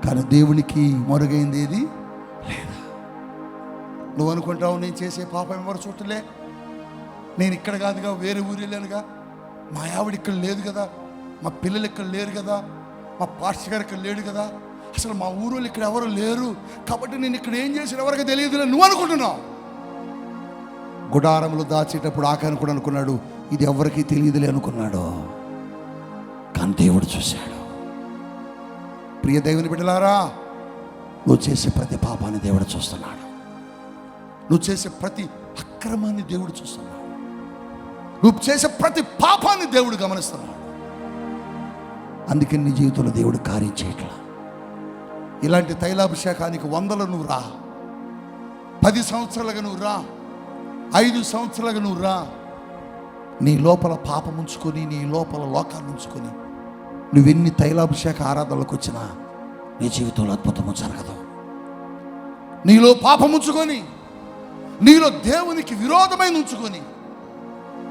కానీ దేవునికి మరుగైంది ఏది లేదా. నువ్వు అనుకుంటావు నేను చేసే పాపం ఎవరు చూడలే, నేను ఇక్కడ కాదుగా, వేరే ఊరు వెళ్ళానుగా, మా ఆవిడ ఇక్కడ లేదు కదా, మా పిల్లలు ఇక్కడ లేరు కదా, మా పాస్టర్ గారు ఇక్కడ లేడు కదా, అసలు మా ఊరు ఇక్కడ ఎవరు లేరు, కాబట్టి నేను ఇక్కడ ఏం చేసిన ఎవరికి తెలియదు నువ్వు అనుకుంటున్నావు. గుడారంలో దాచేటప్పుడు ఆకాను కూడా అనుకున్నాడు ఇది ఎవరికి తెలియదులే అనుకున్నాడు, కానీ దేవుడు చూశాడు. ప్రియ దేవుని బిడ్డలారా, నువ్వు చేసే ప్రతి పాపాన్ని దేవుడు చూస్తున్నాడు. నువ్వు చేసే ప్రతి అక్రమాన్ని దేవుడు చూస్తున్నాడు. నువ్వు చేసే ప్రతి పాపాన్ని దేవుడు గమనిస్తున్నాడు. అందుకని నీ జీవితంలో దేవుడు కార్యం చేయట్లా. ఇలాంటి తైలాభిషేకానికి 100 నువ్వు రా, 10 సంవత్సరాలుగా నువ్వు రా, 5 సంవత్సరాలుగా నువ్వు రా. నీ లోపల పాపం ఉంచుకొని, నీ లోపల లోకాన్ని ఉంచుకొని నువ్వెన్ని తైలాభిషేక ఆరాధనలకు వచ్చినా నీ జీవితంలో అద్భుతము జరగదు. నీలో పాపం ఉంచుకొని, నీలో దేవునికి విరోధమైన ఉంచుకొని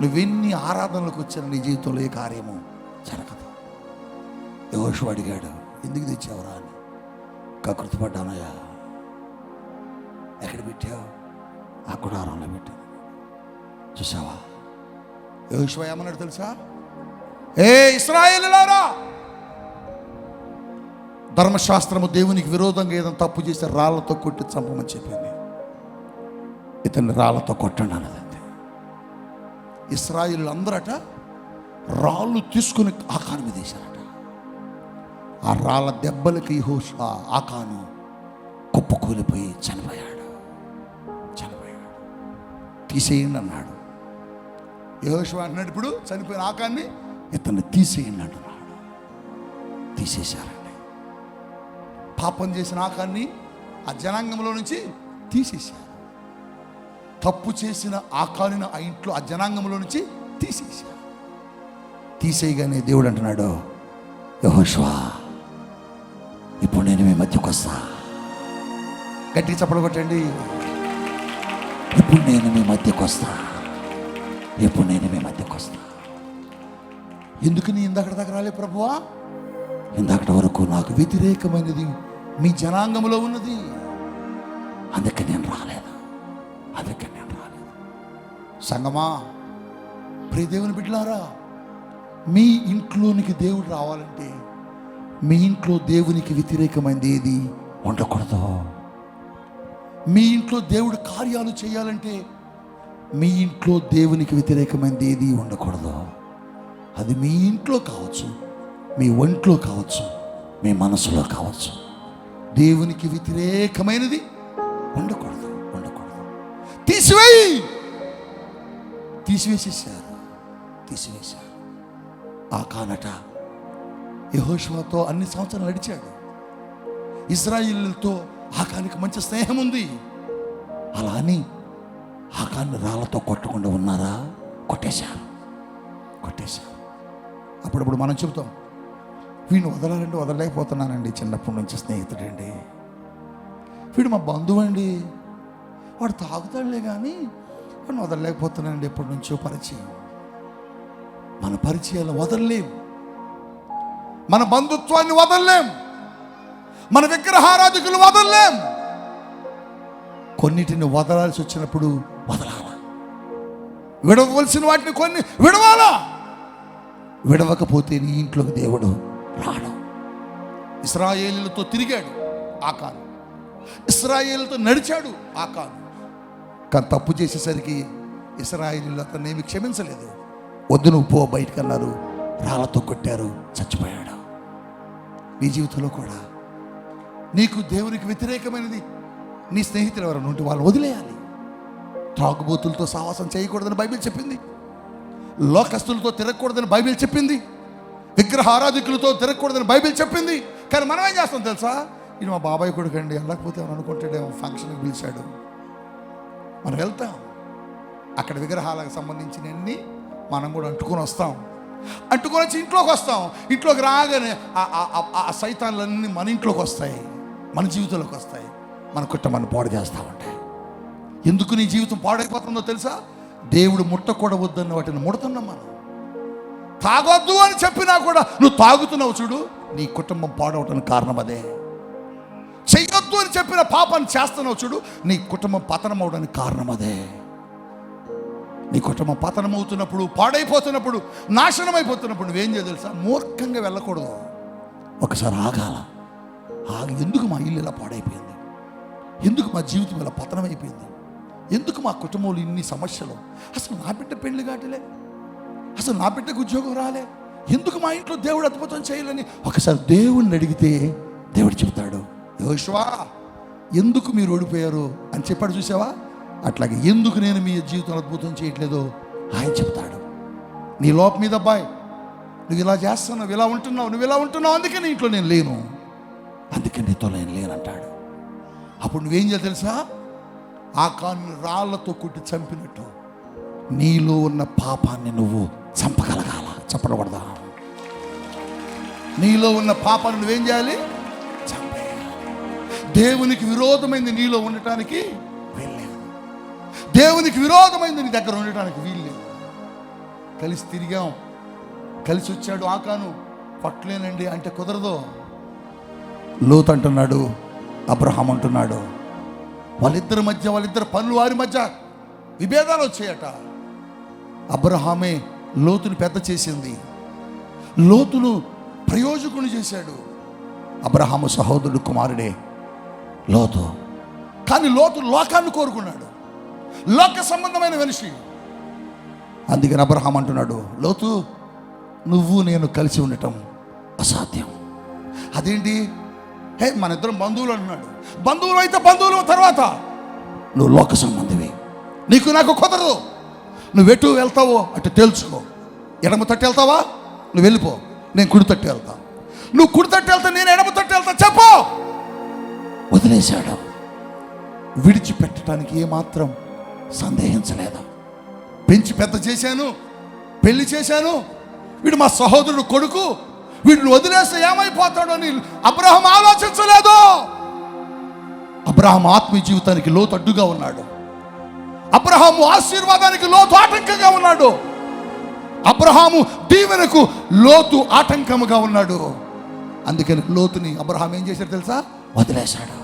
నువ్వెన్ని ఆరాధనలకు వచ్చినా నీ జీవితంలో ఏ కార్యము జరగదు. యెహోషువ అడిగాడు, ఎందుకు తెచ్చావురా అని. కకృతిపడ్డానయ్యా. ఎక్కడ పెట్టావు? ఆ గుడారంలో పెట్టావు. చూసావా? యెహోషువ ఏమన్నాడు తెలుసా? ఏ ఇశ్రాయేలులారా, ధర్మశాస్త్రము దేవునికి విరోధంగా ఏదైనా తప్పు చేస్తే రాళ్లతో కొట్టి చంపమని చెప్పింది. ఇతన్ని రాళ్లతో కొట్టండి అన్నదంతే. ఇశ్రాయేలు అందరట రాళ్ళు తీసుకుని ఆకాను మీద వేశారట. ఆ రాళ్ళ దెబ్బలకి యెహోషువ ఆకాను కుప్పకూలిపోయి చనిపోయాడు. తీసేయండి అన్నాడు. యెహోషువ అంటున్నాడు, ఇప్పుడు చనిపోయిన ఆకాన్ని ఇతన్ని తీసేయండి అంటున్నాడు. తీసేశారండి. పాపం చేసిన ఆకాన్ని ఆ జనాంగంలో నుంచి తీసేశారు. తప్పు చేసిన ఆకాన్ని ఆ ఇంట్లో ఆ జనాంగంలో నుంచి తీసేశారు. తీసేయగానే దేవుడు అంటున్నాడు, యెహోషువ ఇప్పుడు నేను మీ మధ్యకు వస్తా. గట్టిగా చప్పలు కొట్టండి. ఇప్పుడు నేను మీ మధ్యకు వస్తా. ఇప్పుడు నేను మీ మధ్యకు వస్తా. ఎందుకని ఇందాక దాకా రాలే ప్రభువా? ఇందాకటి వరకు నాకు వ్యతిరేకమైనది మీ జనాంగంలో ఉన్నది, అందుకే నేను రాలేదు. సంగమా, ప్రియ దేవుని బిడ్డలారా, మీ ఇంట్లోనికి దేవుడు రావాలంటే మీ ఇంట్లో దేవునికి వ్యతిరేకమైనది ఏది ఉండకూడదు. మీ ఇంట్లో దేవుడు కార్యాలు చేయాలంటే మీ ఇంట్లో దేవునికి వ్యతిరేకమైనది ఏది ఉండకూడదు. అది మీ ఇంట్లో కావచ్చు, మీ ఒంట్లో కావచ్చు, మీ మనసులో కావచ్చు. దేవునికి వ్యతిరేకమైనది ఉండకూడదు. తీసివేశారు. ఆకానట యెహోషువతో అన్ని సంవత్సరాలు నడిచాడు. ఇశ్రాయేలుతో ఆకానికి మంచి స్నేహం ఉంది. అలా అని ఆకాన్ని రాళ్ళతో కొట్టకుండా ఉన్నారా? కొట్టేశారు. అప్పుడప్పుడు మనం చెబుతాం, వీడిని వదలాలంటే వదలలేకపోతున్నానండి, చిన్నప్పటి నుంచి స్నేహితుడండి, వీడు మా బంధువు అండి, వాడు తాగుతాడులే కానీ వాడిని వదలలేకపోతున్నానండి, ఎప్పటి నుంచో పరిచయం. మన పరిచయాలు వదలలేం, మన బంధుత్వాన్ని వదలలేం, మన విగ్రహారాధికులు వదలలేం. కొన్నిటిని వదలాల్సి వచ్చినప్పుడు వదలాలా, విడవలసిన వాటిని కొన్ని విడవాలా. విడవకపోతే నీ ఇంట్లోకి దేవుడు రాడు. ఇశ్రాయేలుతో తిరిగాడు ఆకాను, ఇశ్రాయేలుతో నడిచాడు ఆకాను. కానీ తప్పు చేసేసరికి ఇశ్రాయేలు అతన్ని ఏమి క్షమించలేదు. వద్దు నువ్వు పో బయటకు అన్నారు, రాళ్ళతో కొట్టారు, చచ్చిపోయాడు. నీ జీవితంలో కూడా నీకు దేవునికి వ్యతిరేకమైనది నీ స్నేహితులు ఎవరైనా ఉంటే వాళ్ళు వదిలేయాలి. త్రాగుబోతులతో సావాసం చేయకూడదని బైబిల్ చెప్పింది. లోకస్తులతో తిరగకూడదని బైబిల్ చెప్పింది. విగ్రహ ఆరాధికులతో తిరగకూడదని బైబిల్ చెప్పింది. కానీ మనం ఏం చేస్తాం తెలుసా? ఇది మా బాబాయ్ కొడుకు అండి, వెళ్ళకపోతే ఏమని అనుకుంటాడేమో, ఫంక్షన్కి పిలిచాడు, మనం వెళ్తాం. అక్కడ విగ్రహాలకు సంబంధించినవన్నీ మనం కూడా అంటుకొని వస్తాం. అంటుకొని వచ్చి ఇంట్లోకి వస్తాం. ఇంట్లోకి రాగానే ఆ సైతాన్లన్నీ మన ఇంట్లోకి వస్తాయి, మన జీవితంలోకి వస్తాయి, మన కుటుంబాన్ని పాడు చేస్తూ ఉంటాయి. ఎందుకు నీ జీవితం పాడైపోతుందో తెలుసా? దేవుడు ముట్టకూడవద్దన్న వాటిని ముడుతున్నాం మనం. తాగొద్దు అని చెప్పినా కూడా నువ్వు తాగుతున్నావు చూడు, నీ కుటుంబం పాడవటానికి కారణం అదే. చెయ్యొద్దు అని చెప్పిన పాపాన్ని చేస్తున్నావు చూడు, నీ కుటుంబం పతనం అవడానికి కారణం అదే. నీ కుటుంబం పతనం అవుతున్నప్పుడు, పాడైపోతున్నప్పుడు, నాశనం అయిపోతున్నప్పుడు నువ్వేం చేయాలి తెలుసా? మూర్ఖంగా వెళ్ళకూడదు. ఒకసారి ఆగాల. ఆగి ఎందుకు మా ఇల్లు ఇలా పాడైపోయింది, ఎందుకు మా జీవితం ఇలా పతనం అయిపోయింది, ఎందుకు మా కుటుంబంలో ఇన్ని సమస్యలు, అసలు నా బిడ్డ పెళ్లి కాటలే, అసలు నా బిడ్డకు ఉద్యోగం రాలే, ఎందుకు మా ఇంట్లో దేవుడు అద్భుతం చేయాలని ఒకసారి దేవుణ్ణి అడిగితే దేవుడు చెబుతాడు, యెహోషువ ఎందుకు మీరు ఓడిపోయారు అని చెప్పాడు. చూసావా? అట్లాగే ఎందుకు నేను మీ జీవితంలో అద్భుతం చేయట్లేదో ఆయన చెప్తాడు. నీ లోపం మీద అబ్బాయి, నువ్వు ఇలా చేస్తున్నావు, నువ్వు ఇలా ఉంటున్నావు, అందుకే నీ ఇంట్లో నేను లేను, అందుకే నీతో నేను లేనంటాడు. అప్పుడు నువ్వేం చేయాలి తెలుసా? ఆ కాను రాళ్లతో కొట్టి చంపినట్టు నీలో ఉన్న పాపాన్ని నువ్వు చంపగలగాల. చెప్పకూడదా? నీలో ఉన్న పాపాన్ని నువ్వేం చేయాలి? చంపేయాలి. దేవునికి విరోధమైంది నీలో ఉండటానికి వీల్లేదు. దేవునికి విరోధమైంది నీ దగ్గర ఉండటానికి వీల్లేదు. కలిసి తిరిగాం, కలిసి వచ్చాడు ఆకాను, పట్టలేనండి అంటే కుదరదు. లోతు అంటున్నాడు, అబ్రహాం అంటున్నాడు, వాళ్ళిద్దరి పనులు వారి మధ్య విభేదాలు వచ్చాయట. అబ్రహామే లోతుని పెద్ద చేసింది, లోతును ప్రయోజకుని చేశాడు. అబ్రహాము సహోదరుడు కుమారుడే లోతు. కానీ లోతు లోకాన్ని కోరుకున్నాడు, లోక సంబంధమైన మనిషి. అందుకని అబ్రహాం అంటున్నాడు, లోతు నువ్వు నేను కలిసి ఉండటం అసాధ్యం. అదేంటి? మన ఇద్దరం బంధువులు అంటున్నాడు. బంధువులు అయితే బంధువులు, తర్వాత నువ్వు లోక సంబంధివి, నీకు నాకు కుదరదు. నువ్వెటు వెళ్తావో అటు తేల్చుకో. ఎడమ తట్టు వెళ్తావా? నువ్వు వెళ్ళిపో, నేను కుడి తట్టు వెళ్తా. నువ్వు కుడి తట్టు వెళ్తా, నేను ఎడమ తట్టు వెళ్తా, చెప్పు. వదిలేశాడు. విడిచిపెట్టడానికి ఏమాత్రం సందేహించలేదు. పెంచి పెద్ద చేశాను, పెళ్లి చేశాను, వీడు మా సహోదరుడు కొడుకు, వీడిని వదిలేస్తే ఏమైపోతాడో అని అబ్రహాం ఆలోచించలేదు. అబ్రహాం ఆత్మీయ జీవితానికి లోతు అడ్డుగా ఉన్నాడు. అబ్రహాము ఆశీర్వాదానికి లోతు ఆటంకంగా ఉన్నాడు. అబ్రహాము దీవెనకు లోతు ఆటంకముగా ఉన్నాడు. అందుకని లోతుని అబ్రహాం ఏం చేశాడు తెలుసా? వదిలేశాడు.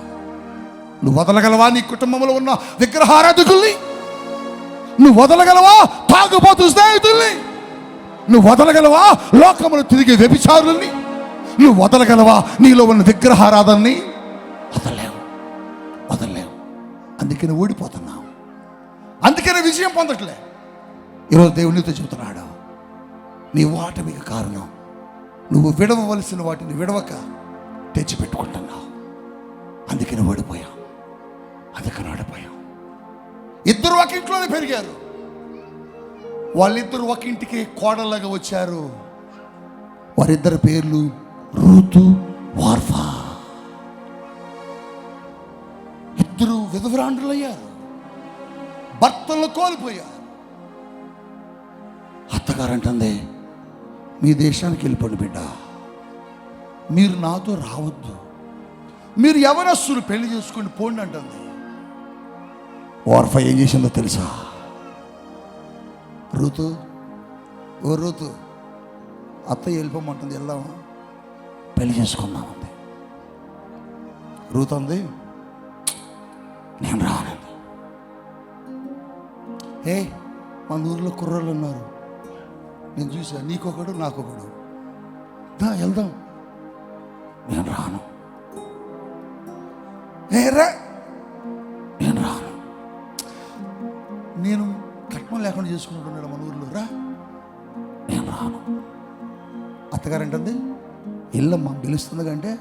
నువ్వు వదలగలవా నీ కుటుంబంలో ఉన్న విగ్రహారాధకుల్ని? నువ్వు వదలగలవా తాగుబోతు స్నేహితుల్ని? నువ్వు వదలగలవా లోకములు తిరిగే వ్యభిచారుల్ని? నువ్వు వదలగలవా నీలో ఉన్న విగ్రహారాధనని? వదలలేవు. అందుకని ఓడిపోతున్నావు, అందుకని విజయం పొందట్లే. ఈరోజు దేవునితో చెబుతున్నాడు, నీ ఓటమికి కారణం నువ్వు విడవవలసిన వాటిని విడవక తెచ్చిపెట్టుకుంటున్నావు. అందుకని ఓడిపోయావు. ఇద్దరు ఒక ఇంట్లోనే పెరిగారు. వాళ్ళిద్దరు ఒక ఇంటికి కోడలాగా వచ్చారు. వారిద్దరి పేర్లు రూతు, వార్ఫా. ఇద్దరు విధవరాండ్రులయ్యారు, భర్తలను కోల్పోయారు. అత్తగారు అంటుంది, మీ దేశానికి వెళ్ళిపోండి బిడ్డ, మీరు నాతో రావద్దు, మీరు యవనస్తులు పెళ్లి చేసుకుని పోండి అంటుంది. వార్ఫా ఏం చేసిందో తెలుసా? రూతు, ఓ రూతు, అత్తయ్య వెళ్ళిపోమంటుంది, వెళ్దామా, పెళ్లి చేసుకుందామంది. రూతు అంది, నేను రానండి. మన ఊరిలో కుర్రోళ్ళు ఉన్నారు, నేను చూసా, నీకొకడు నాకొకడు, దా వెళ్దాం. నేను రాను. నేను రాను. నేను కట్నం లేకుండా చేసుకుంటున్నాడు మన ఊర్లో, రా. నేను రాను. అత్తగారు అంటుంది, ఇల్లమ్మ పిలుస్తుంది కంటే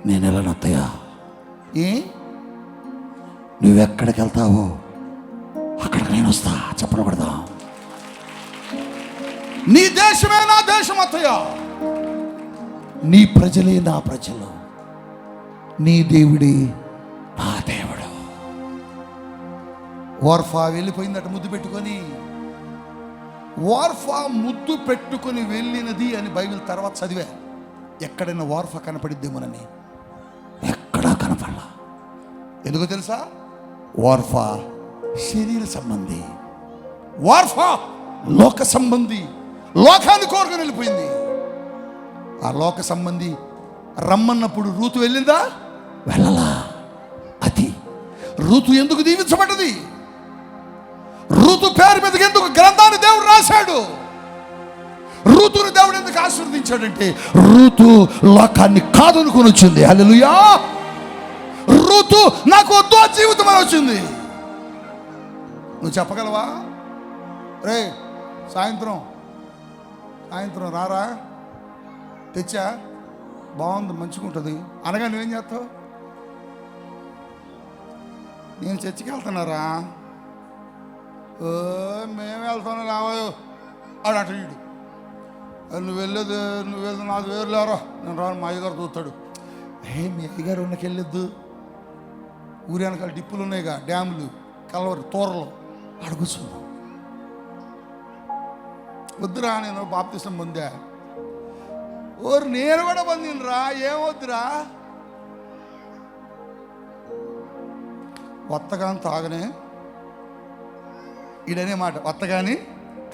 నేను వెళ్ళను అత్తయ్య. నువ్వెక్కడికి వెళ్తావో అక్కడికి నేను వస్తా. చెప్పకూడదా? నీ దేశమే నా దేశం అత్తయ్య, నీ ప్రజలే నా ప్రజలు, నీ దేవుడే నా దేవుడు. వార్ఫా వెళ్ళిపోయిందట ముద్దు పెట్టుకొని. వార్ఫా ముద్దు పెట్టుకొని వెళ్ళినది అని బైబిల్ తర్వాత చదివా. ఎక్కడైనా వార్ఫా కనపడిద్దేమోనని, ఎక్కడా కనపడలా. ఎందుకో తెలుసా? వార్ఫా శరీర సంబంధి, వార్ఫా లోక సంబంధి. లోకాన్ని కోరుకొని వెళ్ళిపోయింది. ఆ లోక సంబంధి రమ్మన్నప్పుడు రూతు వెళ్ళిందా? వెళ్ళలా. అది రూతు ఎందుకు దీవించబడ్డది? రూతు పేరు మీదకి ఎందుకు గ్రంథాన్ని దేవుడు రాశాడు? రూతుని దేవుడు ఎందుకు ఆశీర్వదించాడంటే, రూతు లోకాన్ని కాదనుకొని వచ్చింది. హల్లెలూయా. రూతు నాకు వద్దు ఆ జీవితం అని వచ్చింది. నువ్వు చెప్పగలవా? రే సాయంత్రం రారా, తెచ్చా, బాగుంది, మంచిగా ఉంటుంది అనగా నువ్వేం చేస్తావు? నేను చర్చికి వెళ్తున్నారా, ఓ మేము వెళ్తాను లేవో ఆడు అటు వీడు, నువ్వు వెళ్ళేది నాకు వేరు లేరా, నేను రాను, మా అయ్యగారు చూస్తాడు. మీ అయ్యగారు ఉన్నకి వెళ్ళొద్దు, ఊరి వెనకాల డిప్పులు ఉన్నాయిగా, డ్యాములు, కలవరి తోరలు, అడుగుతున్నావు. వద్దురా, నేను బాప్తిసం పొందా. ఓరు నేను కూడా పొందినరా, ఏమొద్దురా. వత్తగాని తాగనే, ఈడనే మాట, వత్తగాని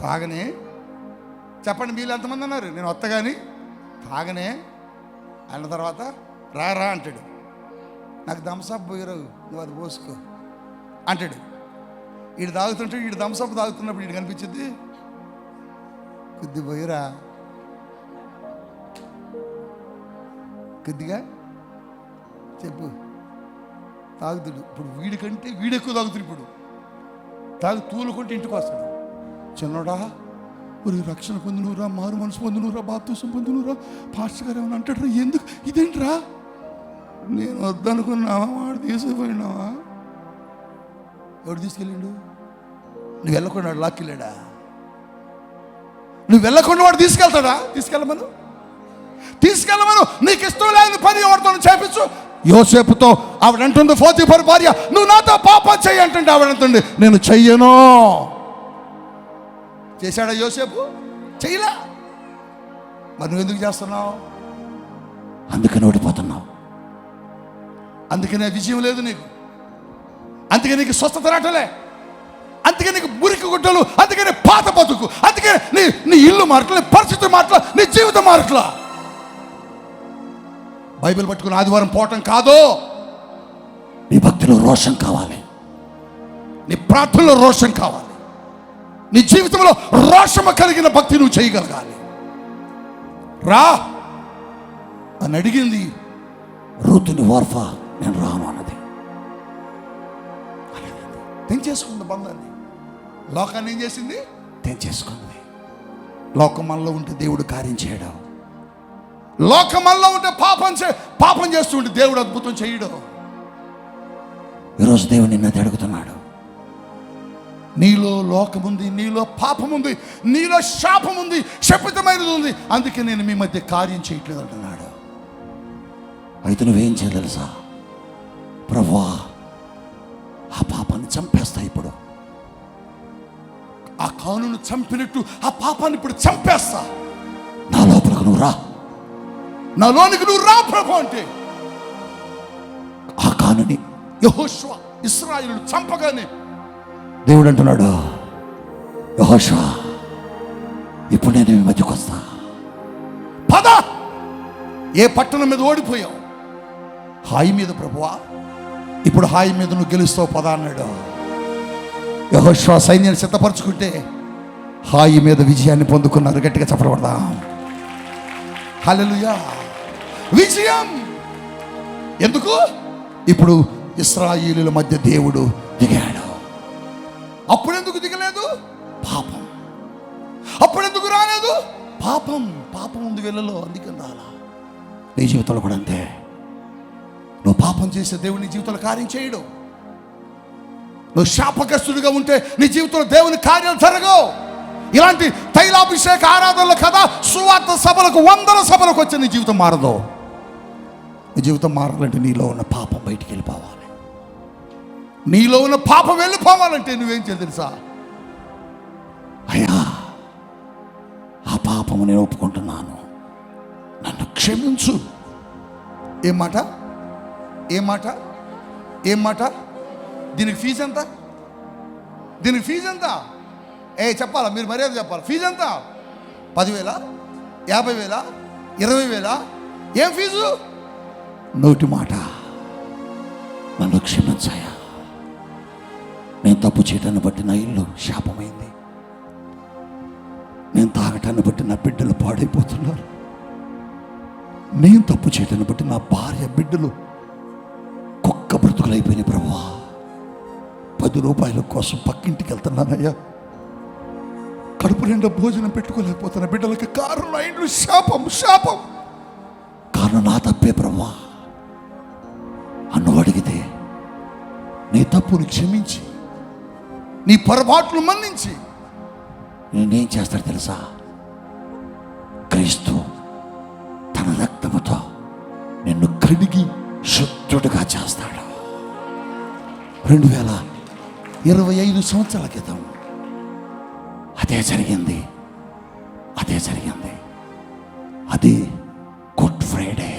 తాగనే. చెప్పండి వీళ్ళు ఎంతమంది అన్నారు? నేను వత్తగాని తాగనే అన్న తర్వాత రా అంటాడు. నాకు థమ్సప్ పోయిరావు, నువ్వు అది పోసుకో అంటాడు. వీడు తాగుతుంటే, వీడు థమ్సప్ తాగుతున్నప్పుడు వీడు కనిపించింది, కొద్ది పోయిరా, కొద్దిగా చెప్పు. తాగుతుడు. ఇప్పుడు వీడికంటే వీడెక్కువ తాగుతుడు. ఇప్పుడు తాగు తూలుకుంటే ఇంటికి వస్తాడు. చిన్నోడా, మరి రక్షణ పొందినవురా, మారు మనసు పొందినవురా, బాప్తిసం పొందినవురా, పాస్టర్ గారు ఏమని అంటాడు. ఎందుకు ఇదేంట్రా? నేను వద్దనుకున్నావా, వాడు తీసుకుపోయినావా? ఎవడు తీసుకెళ్ళిండు? నువ్వు వెళ్ళకుండా వాడు లాక్కెళ్ళాడా? నువ్వు వెళ్ళకుండా వాడు తీసుకెళ్తాడా? తీసుకెళ్ళమను. నీకు ఇష్టం లేని పని ఎవరితో చేపించు. యోసేపుతో ఆవిడంటుంది, పోతీఫరు భార్య, నువ్వు నాతో పాపం చెయ్యి అంటుంటే ఆవిడంటుంది, నేను చెయ్యను. చేశాడా యోసేపు? చెయ్యలా. మరి నువ్వు ఎందుకు చేస్తున్నావు? అందుకని ఓడిపోతున్నావు. అందుకనే విజయం లేదు నీకు. అందుకే నీకు స్వస్థత రావట్లే. అందుకే నీకు మురికి గుడ్డలు, అందుకని పాత బతుకు, అందుకే నీ ఇల్లు మారట్లే, పరిస్థితి మారట్లా, నీ జీవితం మారట్లా. బైబిల్ పట్టుకుని ఆదివారం పోవటం కాదు. నీ భక్తిలో రోషం కావాలి, నీ ప్రార్థనలో రోషం కావాలి, నీ జీవితంలో రోషము కలిగిన భక్తి నువ్వు చేయగలగాలి. రా అని అడిగింది రూతుని ఓర్ఫా, నేను రాను అన్నది. తెంచేసుకుంది బంధాన్ని. లోకాన్ని ఏం చేసింది? తెంచేసుకుంది. లోకం మనలో ఉంటే దేవుడు కార్యం చేయడం, లోకం మనలో ఉంటే పాపం చేస్తూ ఉంటే దేవుడు అద్భుతం చేయడం. ఈరోజు దేవుడు నిన్నది అడుగుతున్నాడు, నీలో లోకముంది, నీలో పాపముంది, నీలో శాపముంది, శపితమైనది ఉంది, అందుకే నేను మీ మధ్య కార్యం చేయట్లేదు అంటున్నాడు. అయితే నువ్వేం చేయాలి తెలుసా? ప్రభువా, ఆ పాపాన్ని చంపేస్తా. ఇప్పుడు ఆ కానును చంపినట్టు ఆ పాపాన్ని ఇప్పుడు చంపేస్తా. నా లోపలికి నువ్వు రా, నాలోనికి నువ్వు రా ప్రభు అంటే. ఆ కానుని యెహోషువ ఇశ్రాయేలును చంపగానే దేవుడు అంటున్నాడు, యెహోషువ, ఇప్పుడు నేను మీ మధ్యకు వస్తా, పద. ఏ పట్టణం మీద ఓడిపోయావు? హాయి మీద ప్రభువా, ఇప్పుడు హాయి మీద నువ్వు గెలుస్తావు, పద అన్నాడు. యెహోషువ సైన్యాన్ని సిద్ధపరచుకుంటే హాయి మీద విజయాన్ని పొందుకున్నారు. గట్టిగా చెప్పబడదాం. హల్లెలూయా. విజయం ఎందుకు? ఇప్పుడు ఇశ్రాయేలుల మధ్య దేవుడు దిగాడు. అప్పుడెందుకు దిగలేదు? పాపం. అప్పుడెందుకు రాలేదు? పాపం ఉంది వెళ్ళలో, అందుకని రాలా. నీ జీవితంలో కూడా అంతే. నువ్వు పాపం చేసే దేవుడు నీ జీవితంలో కార్యం చేయడు. నువ్వు శాపగ్రస్తుడిగా ఉంటే నీ జీవితంలో దేవుని కార్యాలు జరగవు. ఇలాంటి తైలాభిషేక ఆరాధనలు కదా, సువార్త సభలకు, వందల సభలకు వచ్చి నీ జీవితం మారదు. నీ జీవితం మారాలంటే నీలో ఉన్న పాపం బయటికి వెళ్ళిపోవాలి. నీలో ఉన్న పాపం వెళ్ళిపోవాలంటే నువ్వేం చేయాలి తెలుసా? అయ్యా, ఆ పాపము నేను ఒప్పుకుంటున్నాను, నన్ను క్షమించు. ఏం మాట? ఏం మాట? ఏం మాట? దీనికి ఫీజు ఎంత? దీనికి ఫీజు ఎంత? చెప్పాలా? మీరు మర్యాద చెప్పాలి. ఫీజు ఎంత? 10,000, 50,000, 20,000? ఏం ఫీజు? నోటి మాట, నన్ను క్షమించాయా, నేను తప్పు చేయటాన్ని బట్టి నా ఇల్లు శాపమైంది, నేను తాగటాన్ని బట్టి నా బిడ్డలు పాడైపోతున్నారు, నేను తప్పు చేయటాన్ని బట్టి నా భార్య బిడ్డలు కుక్క బ్రతుకులైపోయినాయి. ప్రభువా, 10 రూపాయల కోసం పక్కింటికి వెళ్తున్నానయ్యా, కడుపు నిండా భోజనం పెట్టుకోలేకపోతున్నా, బిడ్డలకి కారణం నా ఇంట్లో శాపం. కారణం నా తప్పే ప్రభువా. అన్ను అడిగితే నీ నీ తప్పుని క్షమించి, నీ పొరపాట్లు మన్నించి నేనేం చేస్తాడు తెలుసా? క్రీస్తు తన రక్తముతో నిన్ను కడిగి శుద్ధుడుగా చేస్తాడు. 2025 సంవత్సరాల క్రితం అదే జరిగింది. అది గుడ్ ఫ్రైడే.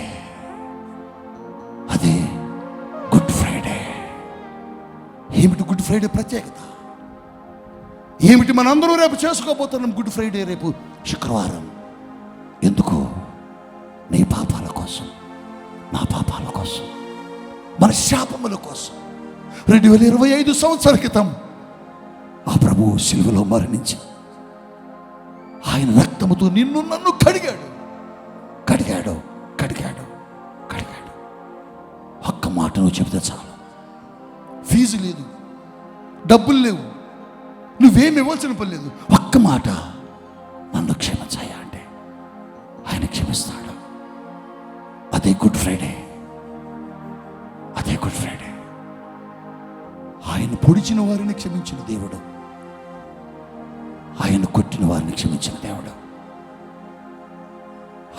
ఏమిటి గుడ్ ఫ్రైడే ప్రత్యేకత? ఏమిటి మనందరూ రేపు చేసుకోబోతున్నాం గుడ్ ఫ్రైడే? రేపు శుక్రవారం. ఎందుకు? నీ పాపాల కోసం, నా పాపాల కోసం, మన శాపముల కోసం 2025 సంవత్సరాల క్రితం ఆ ప్రభువు సిలువలో మరణించి ఆయన రక్తముతో నిన్ను నన్ను కడిగాడు. ఒక్క మాట నువ్వు చెబితే చాలు. ఫీజు లేదు, డబ్బులు లేవు, నువ్వేమి ఇవ్వాల్సిన పని లేదు. ఒక్క మాట, నన్ను క్షమించాయా అంటే ఆయన క్షమిస్తాడు. అదే గుడ్ ఫ్రైడే. ఆయన పొడిచిన వారిని క్షమించిన దేవుడు, ఆయన కొట్టిన వారిని క్షమించిన దేవుడు,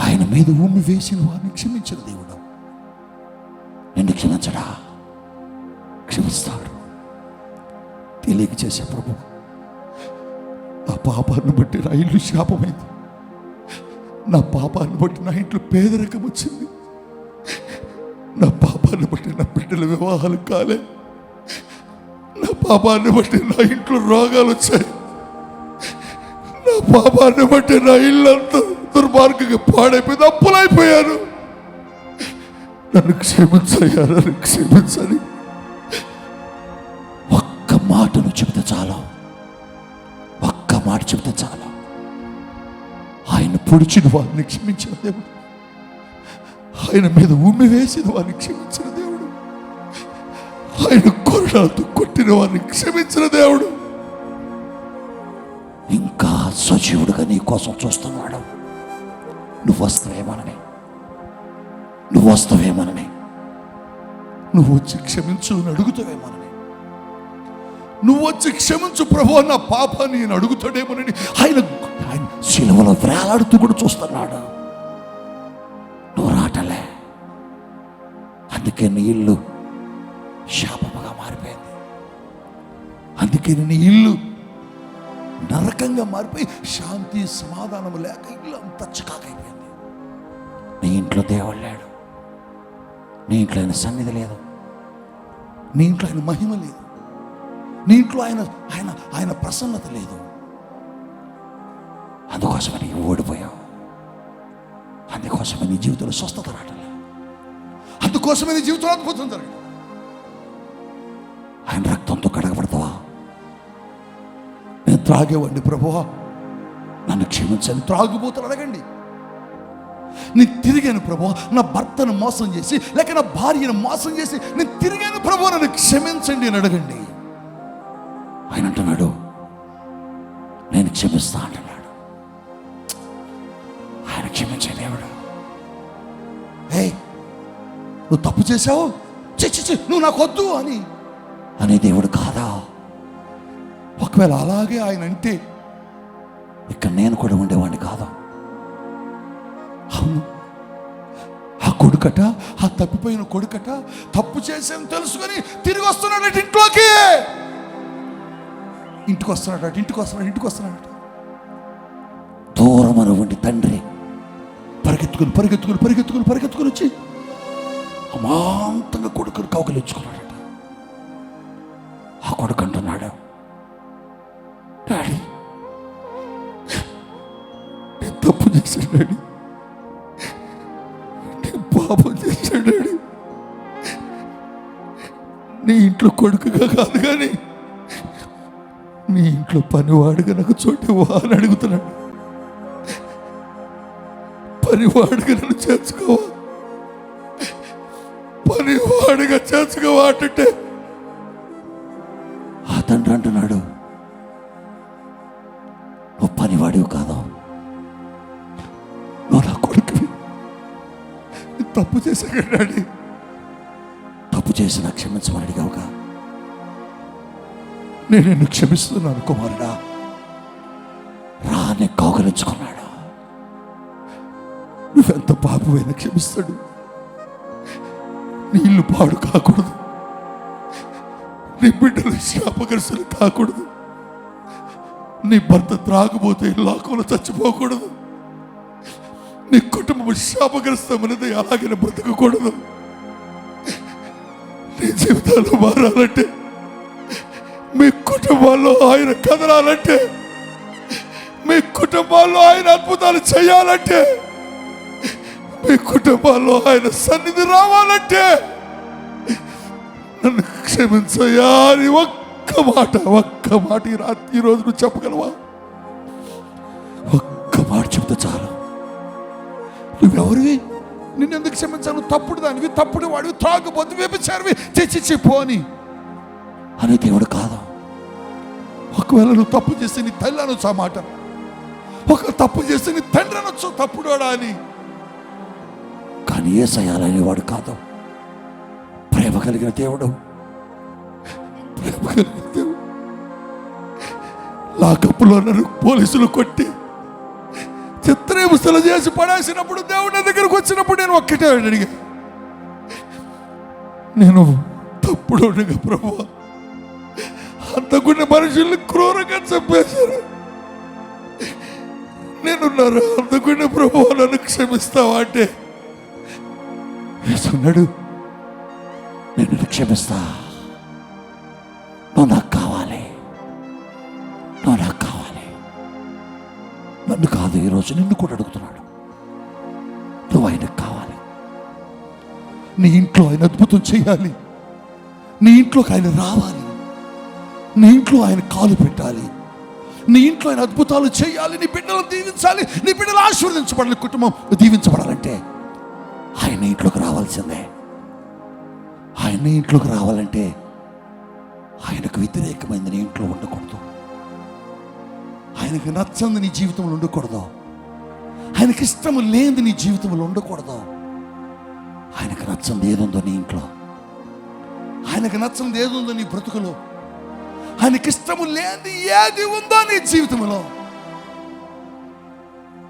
ఆయన మీద ఉమ్మి వేసిన వారిని క్షమించిన దేవుడు. నిన్ను క్షమించడా? క్షమిస్తాడు. తెలియక చేసే ప్రభు, నా పాపాన్ని బట్టి నా ఇల్లు శాపమైంది, నా పాపాన్ని బట్టి నా ఇంట్లో పేదరికం వచ్చింది, నా పాపాన్ని బట్టి నా బిడ్డల వివాహాలు కాలే, నా పాపాన్ని బట్టి నా ఇంట్లో రోగాలు వచ్చాయి, నా పాపాన్ని బట్టి నా ఇల్లు అంతా దుర్మార్గంగా పాడైపోయింది, అప్పులైపోయాను. నన్ను క్షమించయ్యా, నన్ను క్షమించని ఒక్క మాటను చెబితే చాలు. ఒక్క మాట చెబితే చాలు. ఆయన పొడిచిన వారిని క్షమించిన దేవుడు, ఆయన మీద ఉమ్మి వేసిన వారిని క్షమించిన దేవుడు, ఆయన కొరడాలతో కొట్టిన వారిని క్షమించిన దేవుడు ఇంకా సజీవుడుగా నీ కోసం చూస్తున్నాడు. నువ్వు వస్తావేమోనని, నువ్వు వచ్చి క్షమించు అని అడుగుతావేమోనని, నువ్వు వచ్చి క్షమించు ప్రభు నా పాపాన్ని నేను అడుగుతాడేమోనని ఆయన శిలువలో వేలాడుతూ కూడా చూస్తున్నాడు. నువ్వు రాటలే, అందుకే నీ ఇల్లు శాపముగా మారిపోయింది. అందుకే నీ ఇల్లు నరకంగా మారిపోయి శాంతి సమాధానం లేక ఇల్లు అంతా చికాకైపోయింది. నీ ఇంట్లో దేవుడు లేడు, నీ ఇంట్లో ఆయన సన్నిధి లేదు, నీ ఇంట్లో ఆయన మహిమ లేదు, నీ ఇంట్లో ఆయన ప్రసన్నత లేదు. అందుకోసమని ఓడిపోయావు, అందుకోసమే నీ జీవితంలో స్వస్థత రావట్లే, అందుకోసమే నీ జీవితంలో అద్భుతం జరగదు. ఆయన రక్తంతో కడగబడతావా? నేను త్రాగేవాడిని ప్రభువా, నన్ను క్షమించని త్రాగుబోతులు అడగండి. నేను తిరిగాను ప్రభువా, నా భర్తను మోసం చేసి లేక నా భార్యను మోసం చేసి నేను తిరిగాను ప్రభువా, నన్ను క్షమించండి అని అడగండి. ఆయన అంటున్నాడు, నేను క్షమిస్తా అంటున్నాడు. ఆయన క్షమించే దేవుడు. నువ్వు తప్పు చేశావు, నువ్వు నాకు వద్దు అనే దేవుడు కాదా? ఒకవేళ అలాగే ఆయన అంటే ఇక్కడ నేను కూడా ఉండేవాడిని కాదు. అవును, ఆ కొడుకట, ఆ తప్పిపోయిన కొడుకట తప్పు చేసాను తెలుసుకొని తిరిగి వస్తున్నాడట ఇంటికి వస్తున్నాడట. దూరం అనువండి తండ్రి పరిగెత్తుకుని వచ్చి అమాంతంగా కొడుకుని కౌకలించుకున్నాడట. ఆ కొడుకు అంటున్నాడు, డాడీ నేను తప్పు చేశాను డాడీ, నేను పాపం చేశాను డాడీ, నీ ఇంట్లో కొడుకుగా కాదు కానీ నీ ఇంట్లో పనివాడుగా నాకు చోటివా అని అడుగుతున్నాడు. పనివాడుగా నన్ను చేర్చుకోవా, పనివాడుగా చేర్చుకోవా అంటే ఆ తండ్రి అంటున్నాడు, నువ్వు పనివాడివి కాదు, నువ్వు నా కొడుకువి. తప్పు చేశాను డాడీ, తప్పు చేసి నాకు క్షమించమని అడిగావుగా, నేను నిన్ను క్షమిస్తున్నాను కుమారుడా రా అని కౌగలించుకున్నాడు. నువ్వెంత పాపమైనా క్షమిస్తాడు. నీ ఇల్లు పాడు కాకూడదు, నీ బిడ్డలు శాపగ్రస్తులు కాకూడదు, నీ భర్త త్రాగబోతే లాకులు చచ్చిపోకూడదు, నీ కుటుంబం శాపగ్రస్తమైనది అలాగే బ్రతకకూడదు. నీ జీవితాలు మారాలంటే, మీ కుటుంబాల్లో ఆయన కదలాలంటే, మీ కుటుంబాల్లో ఆయన అద్భుతాలు చేయాలంటే, మీ కుటుంబాల్లో ఆయన సన్నిధి రావాలంటే నన్ను క్షమించయ్యా అని ఒక్క మాట ఈ రోజు నువ్వు చెప్పగలవా? ఒక్క మాట చెప్తే చాలు. నువ్వెవరివి? నిన్నెందుకు క్షమించాను? తప్పుడు దానివి, తప్పుడు వాడివి, త్రాగుబోతు, వ్యభిచారివి, చెచ్చి పోని అని దేవుడు కాదు. ఒకవేళ నువ్వు తప్పు చేస్తే నీ తల్లి అనొచ్చు ఆ మాట, ఒక తప్పు చేస్తే నీ తండ్రి అనొచ్చు తప్పుడోడా అని. కానీ యేసయ్య అనేవాడు కాదు. ప్రేమ కలిగిన దేవుడు, ప్రేమ కలిగిన దేవుడు. లాకప్పులో నన్ను పోలీసులు కొట్టి చిత్రహింసలు చేసి పడేసినప్పుడు దేవుడి దగ్గరకు వచ్చినప్పుడు నేను ఒక్కటే అడిగా, నేను తప్పుడు ప్రభువా, అంతకున్న మనుషుల్ని క్రూరంగా చంపేశారు, నేనున్నారు అంతకున్న ప్రభువా నన్ను క్షమిస్తావా అంటే వేసుకున్నాడు. నేను క్షమిస్తా, నువ్వు నాకు కావాలి, నువ్వు నాకు కావాలి. నన్ను కాదు, ఈరోజు నిన్ను కూడా అడుగుతున్నాడు. నువ్వు ఆయనకు కావాలి. నీ ఇంట్లో ఆయన అద్భుతం చేయాలి, నీ ఇంట్లోకి ఆయన రావాలి, నీ ఇంట్లో ఆయన కాలు పెట్టాలి, నీ ఇంట్లో ఆయన అద్భుతాలు చేయాలి, నీ బిడ్డలను దీవించాలి, నీ బిడ్డలు ఆశీర్వదించబడాలి, కుటుంబం దీవించబడాలంటే ఆయన ఇంట్లోకి రావాల్సిందే. ఆయన ఇంట్లోకి రావాలంటే ఆయనకు వ్యతిరేకమైంది నీ ఇంట్లో ఉండకూడదు, ఆయనకు నచ్చంది నీ జీవితంలో ఉండకూడదు, ఆయనకి ఇష్టం లేనిది నీ జీవితంలో ఉండకూడదు. ఆయనకు నచ్చంది ఏదుందో నీ ఇంట్లో, ఆయనకు నచ్చంది ఏదుందో నీ బ్రతుకులో, ఆయనకి ఇష్టము లేనిది ఏది ఉందో నీ జీవితంలో